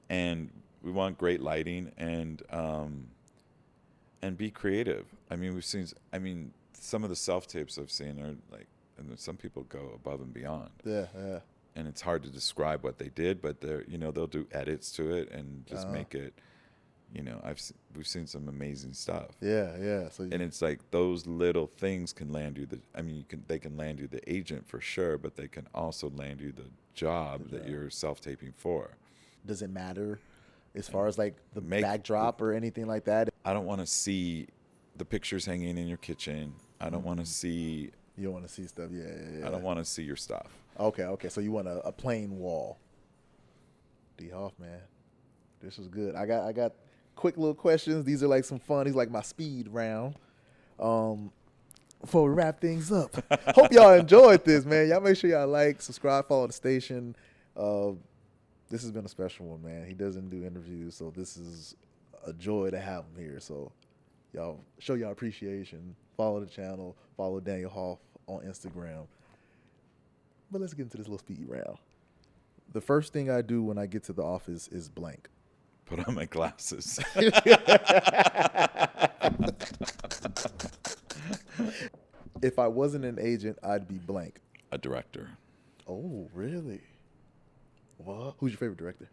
And we want great lighting and be creative. I mean, some of the self-tapes I've seen are like, and some people go above and beyond. Yeah. And it's hard to describe what they did, but they'll do edits to it and just make it, we've seen some amazing stuff. Yeah. And it's like those little things can land you they can land you the agent for sure, but they can also land you the job that you're self-taping for. Does it matter as far as like the backdrop or anything like that? I don't want to see the pictures hanging in your kitchen. I don't want to see. You don't want to see stuff. Yeah. I don't want to see your stuff. Okay. So you want a plain wall. D Hoff, man, this was good. I got quick little questions. These are like some fun. These are like my speed round. Before we wrap things up, hope y'all enjoyed this, man. Y'all make sure y'all like, subscribe, follow the station. This has been a special one, man. He doesn't do interviews, so this is a joy to have him here. So y'all show y'all appreciation. Follow the channel. Follow Daniel Hoff on Instagram. But let's get into this little speed round. The first thing I do when I get to the office is blank. Put on my glasses. If I wasn't an agent, I'd be blank. A director. Oh, really? What? Who's your favorite director?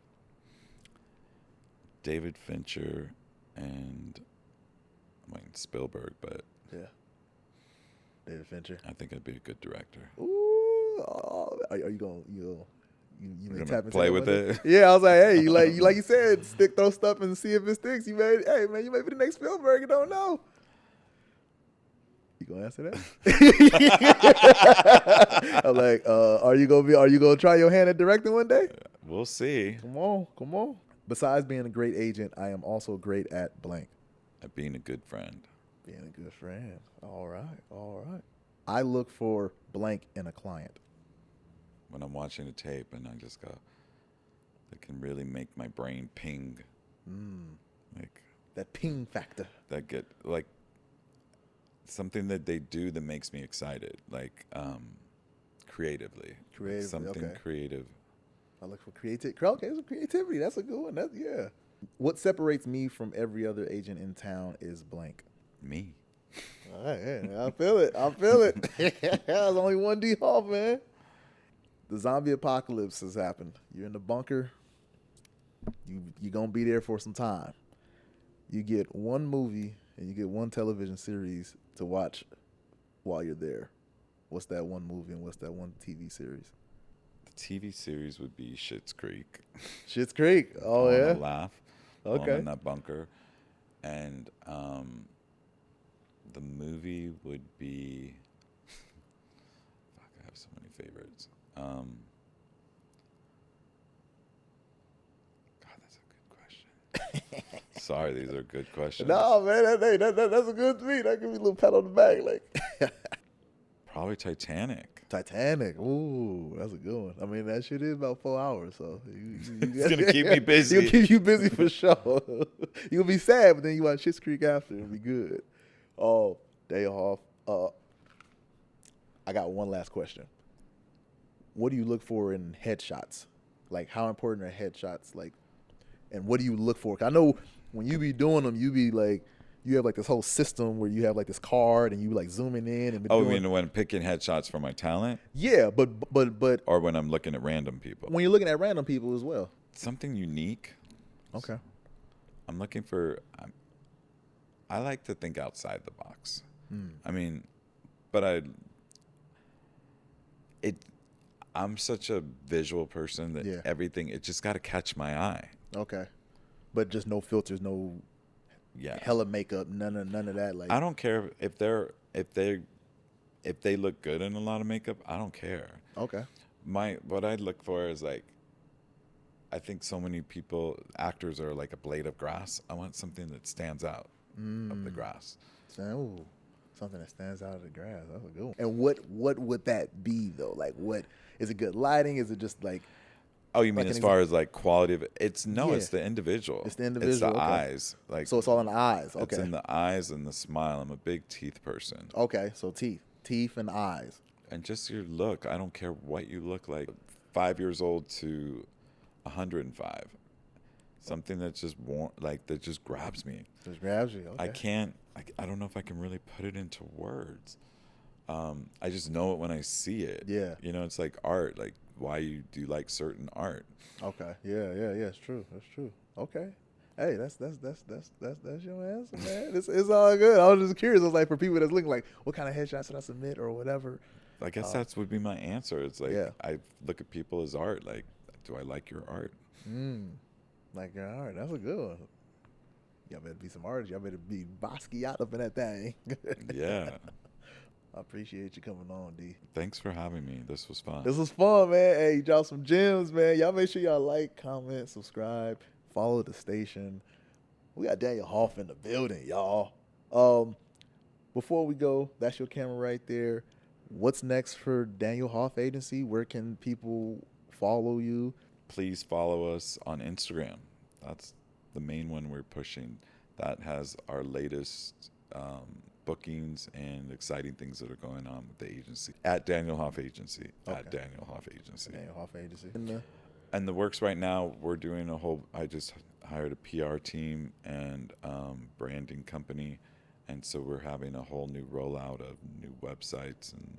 David Fincher and Spielberg, but yeah, David Fincher. I think I'd be a good director. Ooh, are you you We're may gonna tap into play that with one day. it. Yeah, I was like, hey, like you said, throw stuff and see if it sticks. Hey man, you may be the next Spielberg. You don't know. You gonna answer that? I'm like, are you gonna try your hand at directing one day? We'll see. Come on. Besides being a great agent, I am also great at blank. At being a good friend. Being a good friend. All right. I look for blank in a client. When I'm watching a tape and I just go, that can really make my brain ping. Like That ping factor. that get like something that they do that makes me excited, like creatively. Like Creatively, something okay. creative. I look for creativity. Okay, so creativity. That's a good one. Yeah. What separates me from every other agent in town is blank. Me. All right, yeah, I feel it. There's only one D Hoff, man. The zombie apocalypse has happened. You're in the bunker. You're going to be there for some time. You get one movie and you get one television series to watch while you're there. What's that one movie and what's that one TV series? The TV series would be Schitt's Creek. Schitt's Creek. Oh, I yeah? wanna laugh. while I'm Okay. in that bunker. And the movie would be... Fuck, I have so many favorites. God, that's a good question. Sorry, these are good questions. No, man, that's a good to me. That give me a little pat on the back. Like Probably Titanic. Titanic. Ooh, that's a good one. I mean, that shit is about 4 hours, so It's gonna keep me busy. It'll keep you busy for sure. You'll be sad, but then you watch Schitt's Creek after. It'll be good. Oh, Daniel Hoff. I got one last question. What do you look for in headshots? Like, how important are headshots? Like, and what do you look for? 'Cause I know when you be doing them, you be like, you have like this whole system where you have like this card and you like zooming in and Oh, doing, you mean when picking headshots for my talent? yeah, but Or when I'm looking at random people? when you're looking at random people as well. Something unique. Okay. I'm looking for... I like to think outside the box. I mean, but I'm such a visual person that Yeah. everything, it just got to catch my eye. Okay. But just no filters, no Yeah. hella makeup, none of that. Like, I don't care if they look good in a lot of makeup. I don't care. okay. What I look for is like, I think so many actors are like a blade of grass. I want something that stands out of the grass. Ooh, something that stands out of the grass. That's a good one. And what would that be though? Like, what is it? Good lighting? Is it just like? Oh, you mean Like as an far as like quality of it? It's Yeah. it's the individual. It's the It's individual, the okay. eyes. Like, So it's all in the eyes. Okay. it's in the eyes and the smile. I'm a big teeth person. Okay. So teeth and eyes. And just your look. I don't care what you look like. 5 years old to 105. Something that's just that just grabs me. Just grabs you. Okay. I can't. I don't know if I can really put it into words. I just know it when I see it. Yeah. You know, it's like art. Like, why do you like certain art? Okay. Yeah. It's true. That's true. Okay. Hey, that's your answer, man. It's all good. I was just curious. I was like, for people that's looking like, what kind of headshots should I submit or whatever? I guess that would be my answer. It's like, Yeah. I look at people as art. Like, do I like your art? Like, all right, that's a good one. Y'all better be some artists. Y'all better be Basquiat up in that thing. Yeah. I appreciate you coming on, D. Thanks for having me. This was fun. This was fun, man. Hey, you dropped some gems, man. Y'all make sure y'all like, comment, subscribe, follow the station. We got Daniel Hoff in the building, y'all. Before we go, that's your camera right there. What's next for Daniel Hoff Agency? Where can people follow you? Please follow us on Instagram. That's the main one we're pushing. That has our latest bookings and exciting things that are going on with the agency. At Daniel Hoff Agency. Okay. At Daniel Hoff Agency. Daniel Hoff Agency. And the works right now, we're doing I just hired a PR team and branding company. And so we're having a whole new rollout of new websites and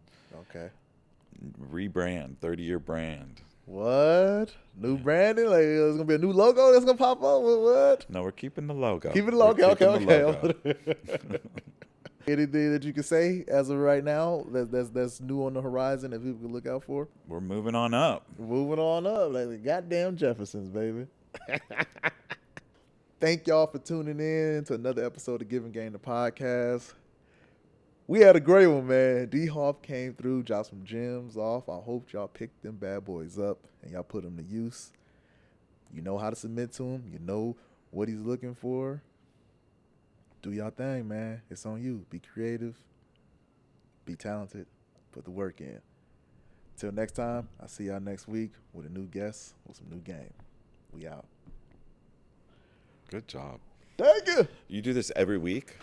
rebrand, 30-year brand. What? New branding? Like, there's going to be a new logo that's going to pop up? What? No, we're keeping the logo. Keep it logo. We're keeping the Okay. logo. Anything that you can say as of right now that's new on the horizon that people can look out for? We're moving on up. Moving on up, like the goddamn Jeffersons, baby. Thank y'all for tuning in to another episode of Giving Game the Podcast. We had a great one, man. D Hoff came through, dropped some gems off. I hope y'all picked them bad boys up and y'all put them to use. You know how to submit to him. You know what he's looking for. Do y'all thing, man. It's on you. Be creative. Be talented. Put the work in. Till next time, I'll see y'all next week with a new guest with some new game. We out. Good job. Thank you. You do this every week?